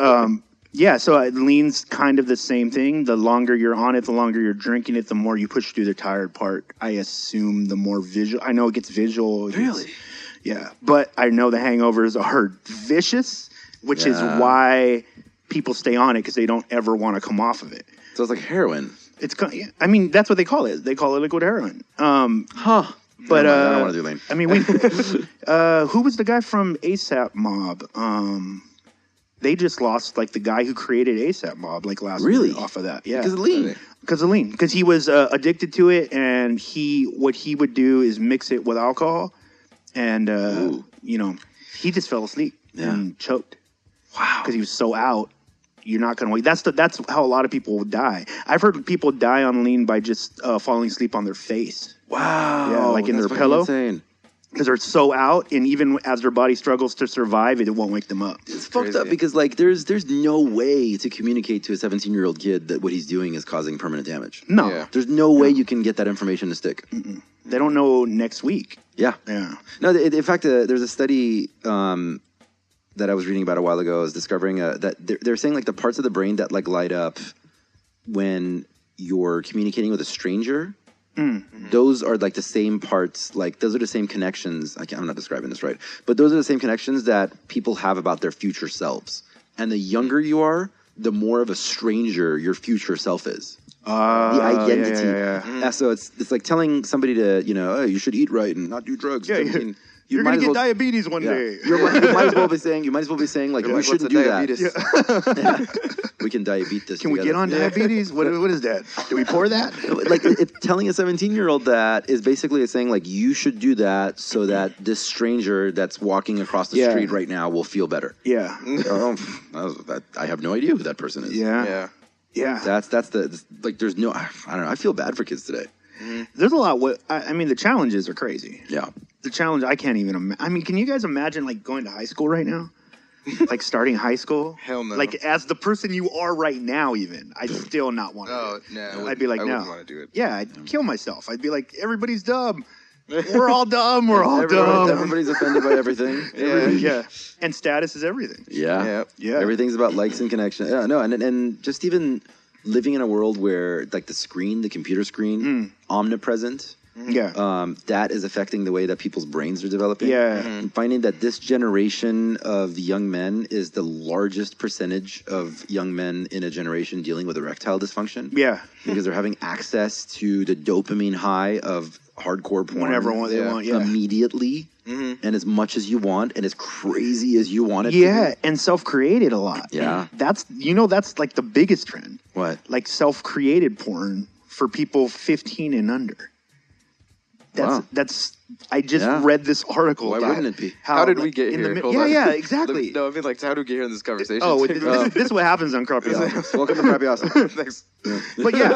so lean's kind of the same thing. The longer you're on it, the longer you're drinking it, the more you push through the tired part. I assume the more visual. I know it gets visual. Really? Yeah. But I know the hangovers are vicious, which is why people stay on it because they don't ever want to come off of it. So it's like heroin. I mean, that's what they call it. They call it liquid heroin. But I don't want to do lean. I mean, who was the guy from ASAP Mob? They just lost the guy who created ASAP Mob last week off of that. Yeah, because of lean. Because he was addicted to it, and what he would do is mix it with alcohol, and he just fell asleep and choked. Wow, because he was so out. You're not going to wait. That's how a lot of people will die. I've heard people die on lean by just falling asleep on their face. Wow. Yeah, like in their pillow. Insane. Because they're so out, and even as their body struggles to survive, it won't wake them up. It's fucked up because there's no way to communicate to a 17-year-old kid that what he's doing is causing permanent damage. No. Yeah. There's no way you can get that information to stick. Mm-mm. They don't know next week. Yeah. No, in fact, there's a study that I was reading about a while ago is discovering that they're saying the parts of the brain that light up when you're communicating with a stranger. Those are the same parts, those are the same connections. I'm not describing this right, but those are the same connections that people have about their future selves. And the younger you are, the more of a stranger your future self is. The identity. Yeah. So it's like telling somebody to, hey, you should eat right and not do drugs. Yeah, you're going to get diabetes one day. You might as well be saying, you shouldn't do that. We can diabetes this. Can we get on diabetes? What is that? Do we pour that? It's telling a 17-year-old that is basically saying you should do that so that this stranger that's walking across the street right now will feel better. Yeah. I have no idea who that person is. Yeah. That's there's no, I don't know. I feel bad for kids today. there's a lot. I mean, the challenges are crazy. Yeah. The challenge, I can't even I mean, can you guys imagine, like, going to high school right now? Like, starting high school? Hell no. Like, as the person you are right now, even, I'd still not want to Oh, do it. no. I'd be like, I no. wouldn't want to do it. Yeah, I'd kill myself. I'd be like, everybody's dumb. We're all dumb. We're all dumb. Everybody's offended by everything. Yeah. And status is everything. Yeah. Yeah. Everything's about likes and connection. Yeah, no, and just even living in a world where, like, the computer screen, omnipresent. Yeah. That is affecting the way that people's brains are developing. Yeah. And finding that this generation of young men is the largest percentage of young men in a generation dealing with erectile dysfunction. Yeah. Because they're having access to the dopamine high of hardcore porn. Whenever they want, immediately, and as much as you want, and as crazy as you want it to Yeah, and self-created a lot. Yeah. That's like the biggest trend. What? Like self-created porn for people 15 and under. That's I just read this article. Why wouldn't it be? How did we get here? Hold on. Yeah, exactly. No, I mean, like, how do we get here in this conversation? Oh, this is what happens on Crappy Awesome. Welcome to Crappy Awesome. Thanks. But yeah,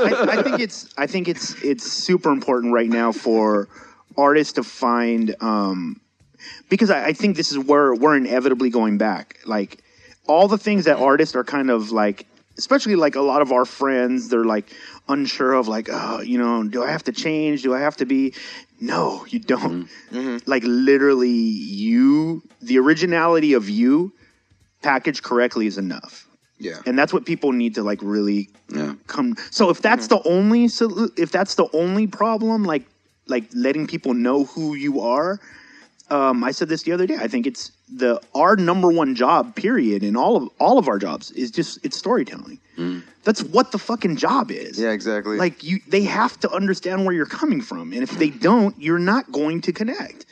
I think it's super important right now for artists to find because I think this is where we're inevitably going back. Like, all the things that artists are kind of like, especially like a lot of our friends, they're like unsure of, like, oh, you know, do I have to change? Do I have to be? No, you don't. Like, literally, the originality of you packaged correctly is enough. Yeah. And that's what people need to, like, really come. So if that's the only problem, like letting people know who you are, I said this the other day. I think it's our number one job, period, in all of our jobs is it's storytelling. That's what the fucking job is. Yeah, exactly. Like, they have to understand where you're coming from, and if they don't, you're not going to connect.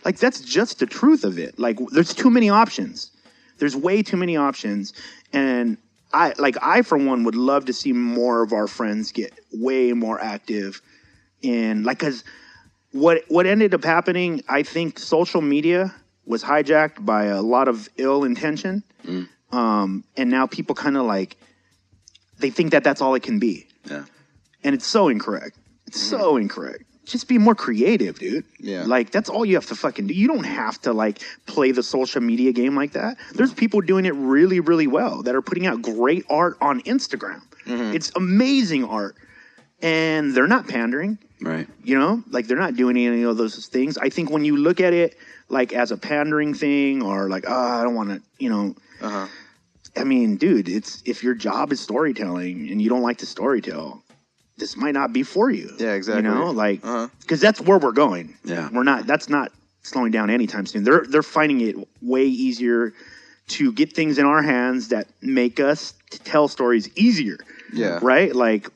Like, that's just the truth of it. Like, there's too many options. There's way too many options, and I for one would love to see more of our friends get way more active in, like, because what ended up happening, I think social media was hijacked by a lot of ill intention. And now people kind of, like, they think that that's all it can be. Yeah. And it's so incorrect. It's so incorrect. Just be more creative, dude. Yeah. Like, that's all you have to fucking do. You don't have to, like, play the social media game like that. There's people doing it really, really well that are putting out great art on Instagram. It's amazing art. And they're not pandering. Right. You know? Like, they're not doing any of those things. I think when you look at it, like, as a pandering thing, or like, I don't want to, you know. I mean, dude, if your job is storytelling and you don't like to storytell, this might not be for you. Yeah, exactly. You know, like, because that's where we're going. Yeah. That's not slowing down anytime soon. They're finding it way easier to get things in our hands that make us tell stories easier. Yeah. Right? Like,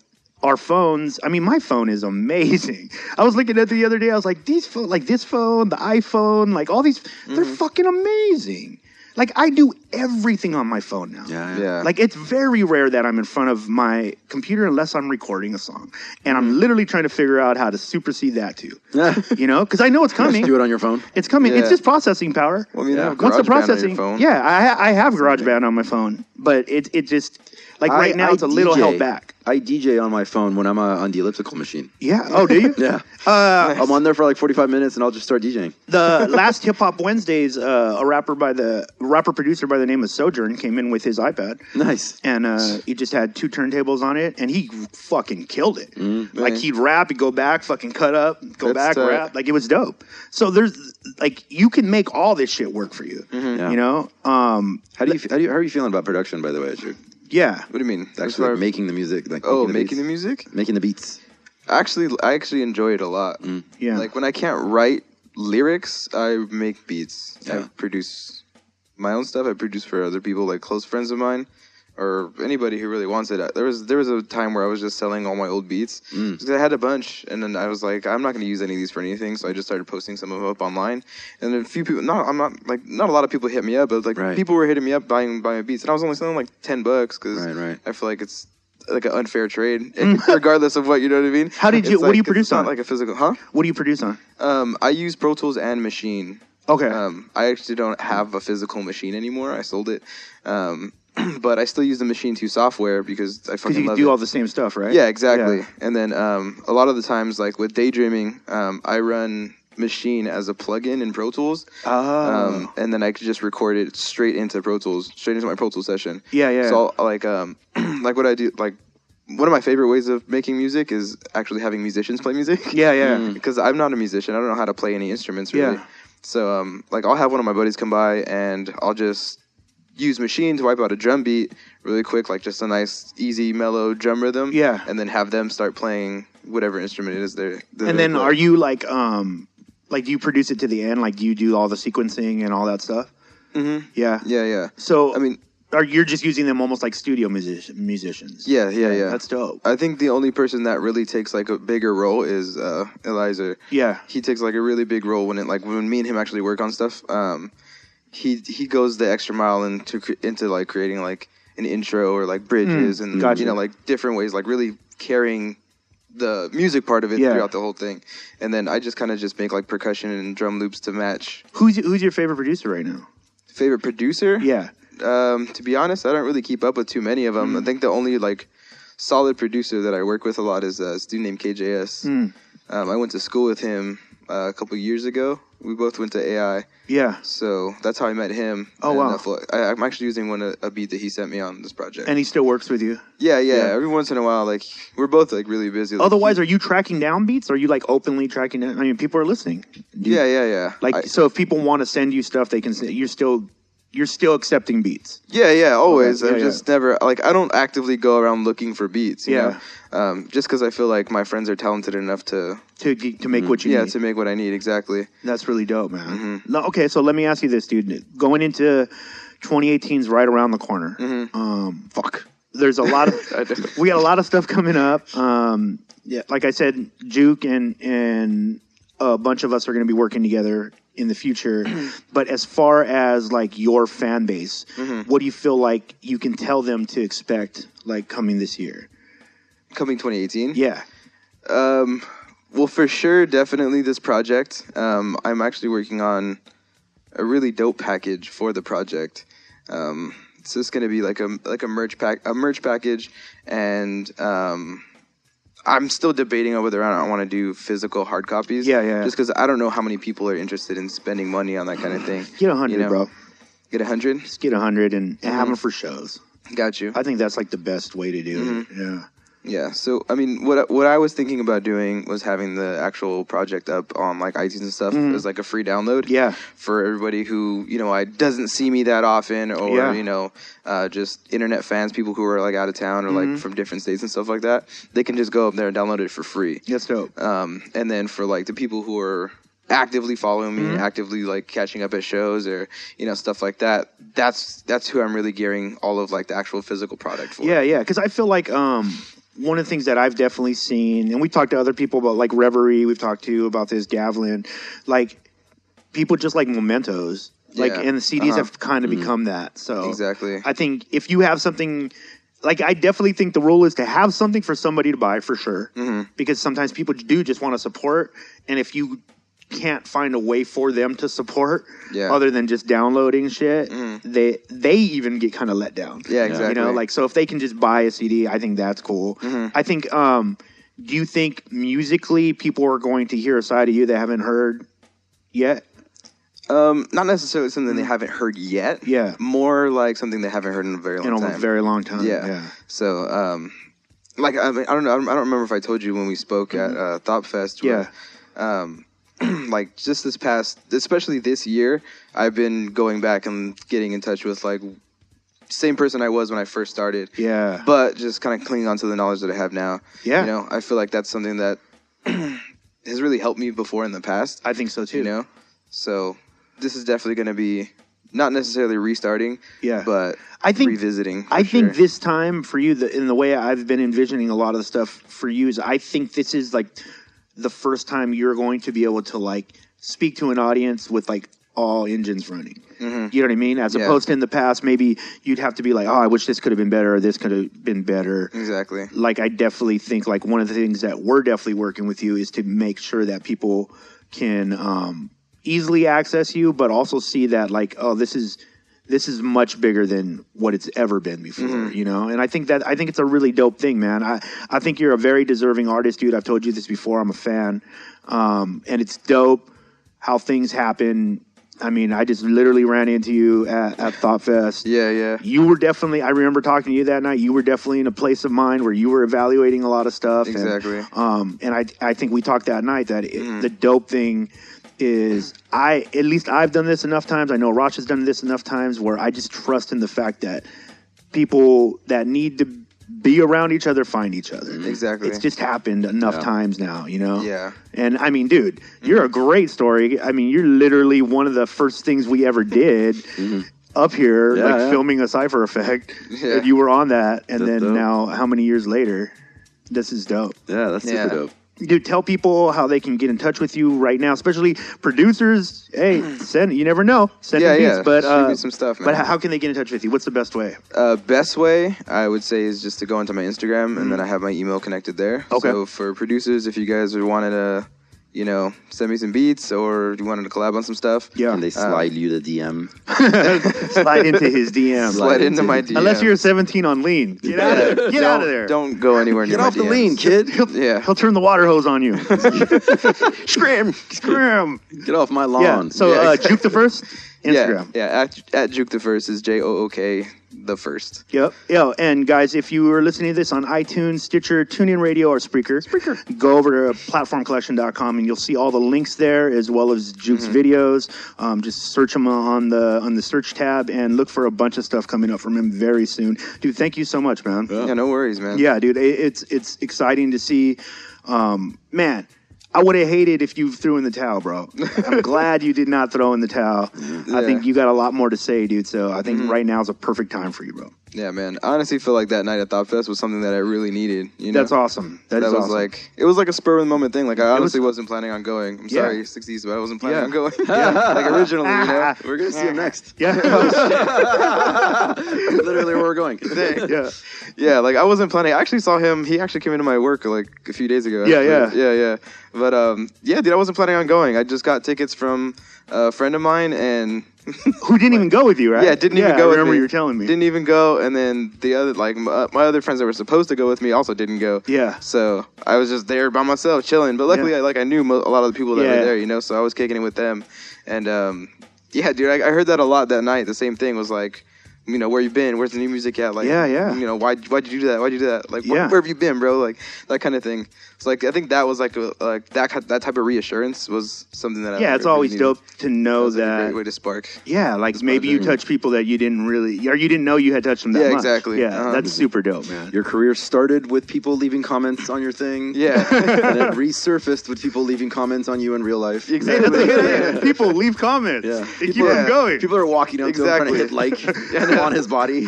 our phones, I mean, my phone is amazing. I was looking at it the other day, I was like, this phone, the iPhone, like, all these, they're fucking amazing. Like, I do everything on my phone now. Yeah. Like, it's very rare that I'm in front of my computer unless I'm recording a song. And I'm literally trying to figure out how to supersede that too. You know? Because I know it's coming. Just do it on your phone. It's coming. Yeah. It's just processing power. Well, I mean, Once the processing, phone. yeah, I have GarageBand on my phone. But it just, like, right now it's a little held back. I DJ on my phone when I'm on the elliptical machine. Yeah. Oh, do you? Yeah. I'm on there for like 45 minutes and I'll just start DJing. The last Hip Hop Wednesdays, a rapper producer by the name of Sojourn came in with his iPad. Nice. And he just had 2 turntables on it, and he fucking killed it. Like, he'd rap, he'd go back, fucking cut up, go back, rap. Like, it was dope. So there's, like, you can make all this shit work for you. Yeah. You know? How are you feeling about production, by the way, Jook? Yeah. What do you mean? Actually, like, making the music. Like, making the music? Making the beats. Actually, I actually enjoy it a lot. Yeah. Like, when I can't write lyrics, I make beats. Yeah. I produce my own stuff. I produce for other people, like close friends of mine, or anybody who really wants it. There was a time where I was just selling all my old beats because I had a bunch, and then I was like, I'm not going to use any of these for anything, so I just started posting some of them up online. And then a few people, not a lot of people hit me up, but like people were hitting me up buying my beats, and I was only selling like $10 because I feel like it's like an unfair trade, regardless of what, you know what I mean. How did you? What do you produce on? Not like a physical, huh? What do you produce on? I use Pro Tools and Machine. Okay. I actually don't have a physical machine anymore. I sold it. but I still use the Machine 2 software because I fucking love it. Because you do all the same stuff, right? Yeah, exactly. Yeah. And then a lot of the times, like with daydreaming, I run Machine as a plugin in Pro Tools. Oh. And then I could just record it straight into Pro Tools, straight into my Pro Tools session. Yeah, yeah. So like what I do, like one of my favorite ways of making music is actually having musicians play music. Yeah, yeah. Because I'm not a musician. I don't know how to play any instruments really. Yeah. So like I'll have one of my buddies come by and I'll just use Machine to wipe out a drum beat really quick, like just a nice, easy, mellow drum rhythm. Yeah. And then have them start playing whatever instrument it is they're and then are you like do you produce it to the end? Like, do you do all the sequencing and all that stuff? Mm-hmm. Yeah. Yeah, yeah. So, I mean, you're just using them almost like studio musicians? Yeah, yeah, yeah. That's dope. I think the only person that really takes like a bigger role is Eliza. Yeah. He takes like a really big role when me and him actually work on stuff. He goes the extra mile into like creating like an intro or like bridges and gotcha. you know, like different ways, like really carrying the music part of it throughout the whole thing. And then I just kind of just make like percussion and drum loops to match. Who's your favorite producer right now? Favorite producer? Yeah. To be honest, I don't really keep up with too many of them. I think the only like solid producer that I work with a lot is a student named KJS. I went to school with him a couple years ago. We both went to AI. Yeah. So that's how I met him. Oh, wow. I'm actually using a beat that he sent me on this project. And he still works with you? Yeah. Every once in a while, like, we're both, like, really busy. Like, otherwise, are you tracking down beats? Or are you, like, openly tracking down? I mean, people are listening. Yeah. Like, so if people want to send you stuff, they can send, you're still accepting beats. Yeah, always. Okay. I'm just never, like, I don't actively go around looking for beats, you know? Just because I feel like my friends are talented enough to make what you need. Yeah, to make what I need, exactly. That's really dope, man. Mm-hmm. No, okay, so let me ask you this, dude. Going into 2018's right around the corner. Mm-hmm. There's a lot of, we got a lot of stuff coming up. Yeah, like I said, Jook and a bunch of us are going to be working together in the future. But as far as like your fan base, what do you feel like you can tell them to expect like coming this year? Coming 2018? Yeah. Well, for sure, definitely this project. I'm actually working on a really dope package for the project. It's just going to be like a merch package, and I'm still debating on whether or not I want to do physical hard copies. Yeah. Just because I don't know how many people are interested in spending money on that kind of thing. Get 100, bro. Get 100? Just get 100 and have them for shows. Got you. I think that's like the best way to do it. Yeah. Yeah, so I mean, what I was thinking about doing was having the actual project up on like iTunes and stuff as like a free download. Yeah. For everybody who doesn't see me that often, or just internet fans, people who are like out of town or like from different states and stuff like that. They can just go up there and download it for free. That's dope. And then for like the people who are actively following me, actively like catching up at shows or stuff like that, that's who I'm really gearing all of like the actual physical product for. Yeah, because I feel like one of the things that I've definitely seen, and we've talked to other people about like Reverie, we've talked to about this, Gavlin, like people just like mementos, like, and the CDs have kind of become that. So exactly, I think if you have something, like I definitely think the rule is to have something for somebody to buy for sure, because sometimes people do just want to support, and if you can't find a way for them to support other than just downloading shit, they even get kind of let down. Yeah, exactly. Like, so if they can just buy a CD, I think that's cool. I think, do you think musically people are going to hear a side of you they haven't heard yet? Not necessarily something they haven't heard yet. Yeah. More like something they haven't heard in a very long time. In a very long time. Yeah. So, like, I mean, I don't know. I don't remember if I told you when we spoke at Thought Fest. Where, like just this past, especially this year, I've been going back and getting in touch with like same person I was when I first started. Yeah. But just kind of clinging on to the knowledge that I have now. Yeah. I feel like that's something that has really helped me before in the past. I think so too. So this is definitely going to be not necessarily restarting. Yeah. But I think revisiting. I think this time for you, in the way I've been envisioning a lot of the stuff for you, is I think this is like the first time you're going to be able to like speak to an audience with like all engines running. You know what I mean? As opposed to in the past, maybe you'd have to be like, oh, I wish this could have been better or this could have been better. Exactly. Like, I definitely think like one of the things that we're definitely working with you is to make sure that people can easily access you, but also see that like, oh, this is this is much bigger than what it's ever been before, you know? And I think it's a really dope thing, man. I think you're a very deserving artist, dude. I've told you this before. I'm a fan. And it's dope how things happen. I mean, I just literally ran into you at Thought Fest. Yeah. You were definitely, I remember talking to you that night. You were definitely in a place of mind where you were evaluating a lot of stuff. Exactly. And I think we talked that night that the dope thing is at least I've done this enough times. I know Arash has done this enough times where I just trust in the fact that people that need to be around each other find each other. Exactly. It's just happened enough times now, you know? Yeah. And I mean, dude, you're a great story. I mean, you're literally one of the first things we ever did up here, filming a Cypher Effect. Yeah. And you were on that. And that's then dope. Now, how many years later, this is dope. Yeah, that's super dope. Dude, tell people how they can get in touch with you right now, especially producers. Hey, you never know. Send me beats, but shoot me some stuff, man. But how can they get in touch with you? What's the best way? Best way, I would say, is just to go into my Instagram, and then I have my email connected there. Okay. So for producers, if you guys wanted to, you know, send me some beats or you wanted to collab on some stuff. Yeah. And they slide you the DM. Slide into his DM. Slide into my DM. Unless you're 17 on lean. Get out of there. Don't go anywhere near Get off the lean, kid. He'll turn the water hose on you. Scram. Get off my lawn. Yeah. So Jook The First, Instagram. Yeah. At Jook The First is JOOK The First. Yep. And guys, if you are listening to this on iTunes, Stitcher, TuneIn Radio, or Spreaker, go over to platformcollection.com and you'll see all the links there as well as Jook's videos. Just search them on the search tab and look for a bunch of stuff coming up from him very soon. Dude, thank you so much, man. Yeah, no worries, man. Yeah, dude, it's exciting to see. Man, I would have hated if you threw in the towel, bro. I'm glad you did not throw in the towel. I think you got a lot more to say, dude. So I think right now is a perfect time for you, bro. Yeah, man. I honestly feel like that night at Thought Fest was something that I really needed. You know? That's awesome. That was awesome. It was like a spur of the moment thing. Like I honestly wasn't planning on going. I'm sorry, 60s, but I wasn't planning on going. Like originally, you know. We're gonna see him next. Yeah. Literally where we're going. Yeah. Like I wasn't planning. I actually saw him. He actually came into my work like a few days ago. Yeah. But dude, I wasn't planning on going. I just got tickets from a friend of mine and who didn't even go with you, right? Yeah, didn't even go. I remember you were telling me. Didn't even go, and then the other my other friends that were supposed to go with me also didn't go. Yeah. So I was just there by myself chilling. But luckily, I knew a lot of the people that were there, you know. So I was kicking it with them, and dude, I heard that a lot that night. The same thing was like, you know, where you been? Where's the new music at? Like, you know, why'd you do that? Why'd you do that? Like, where have you been, bro? Like that kind of thing. It's like I think that was like that type of reassurance was something that it's always dope to know that. A great way to spark. Yeah, like maybe you touch people that you didn't really, or you didn't know you had touched them that much. Yeah, exactly. Yeah, that's super dope, man. Your career started with people leaving comments on your thing. Yeah, and it resurfaced with people leaving comments on you in real life. Exactly. People leave comments. Yeah, they keep them going. People are walking up to him trying to hit like on his body.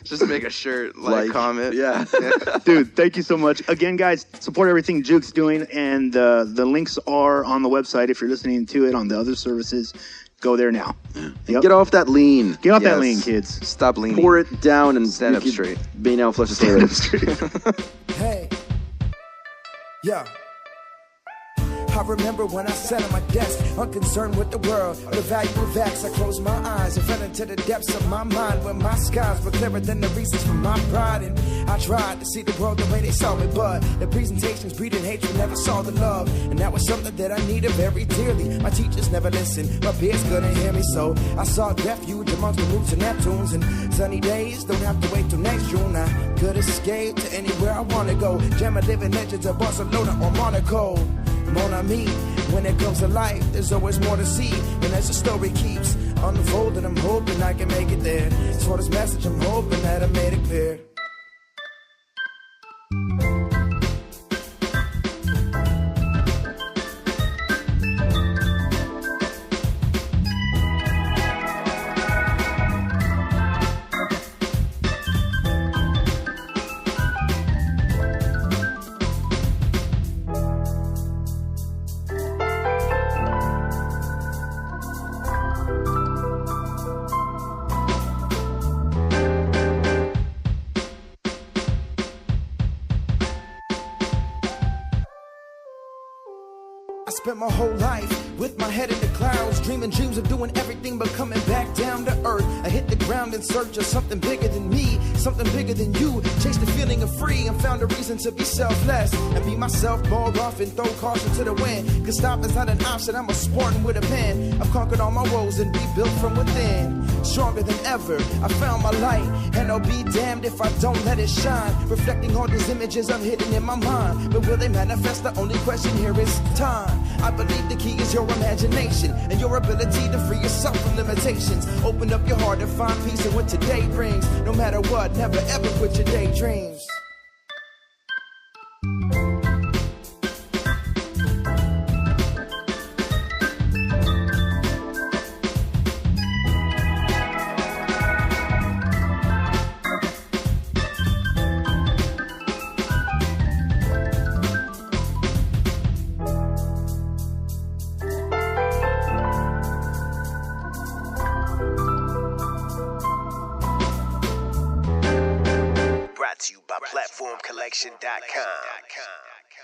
Just make a shirt comment. Yeah. Dude, thank you so much again, guys. Support everything Jook's doing, and the links are on the website if you're listening to it on the other services. Go there now. Yep. Get off that lean. Get off that lean, kids. Stop leaning. Pour it down and stand up straight. Be now flush stand up straight. Hey. Yeah. I remember when I sat at my desk, unconcerned with the world, the value of X. I closed my eyes and fell into the depths of my mind, where my skies were clearer than the reasons for my pride. And I tried to see the world the way they saw me, but the presentations breeding hatred, never saw the love. And that was something that I needed very dearly. My teachers never listened, my peers couldn't hear me, so I sought refuge amongst the roots and Neptunes. And sunny days don't have to wait till next June. I could escape to anywhere I want to go, jam a living legends of Barcelona or Monaco. Mon ami, when it comes to life, there's always more to see. And as the story keeps unfolding, I'm hoping I can make it there. For this message, I'm hoping that I made it clear. Spent my whole life with my head in the clouds, dreaming dreams of doing everything but coming back down to earth. I hit the ground in search of something bigger than me, something bigger than you. Chased the feeling of free and found a reason to be selfless and be myself, ball off and throw caution to the wind. Cause stop is not an option, I'm a Spartan with a pen. I've conquered all my woes and rebuilt from within. Stronger than ever, I found my light, and I'll be damned if I don't let it shine. Reflecting all these images I'm hidden in my mind, but will they manifest? The only question here is time. I believe the key is your imagination and your ability to free yourself from limitations. Open up your heart and find peace in what today brings. No matter what, never ever quit your daydreams. Brought to you by PlatformCollection.com.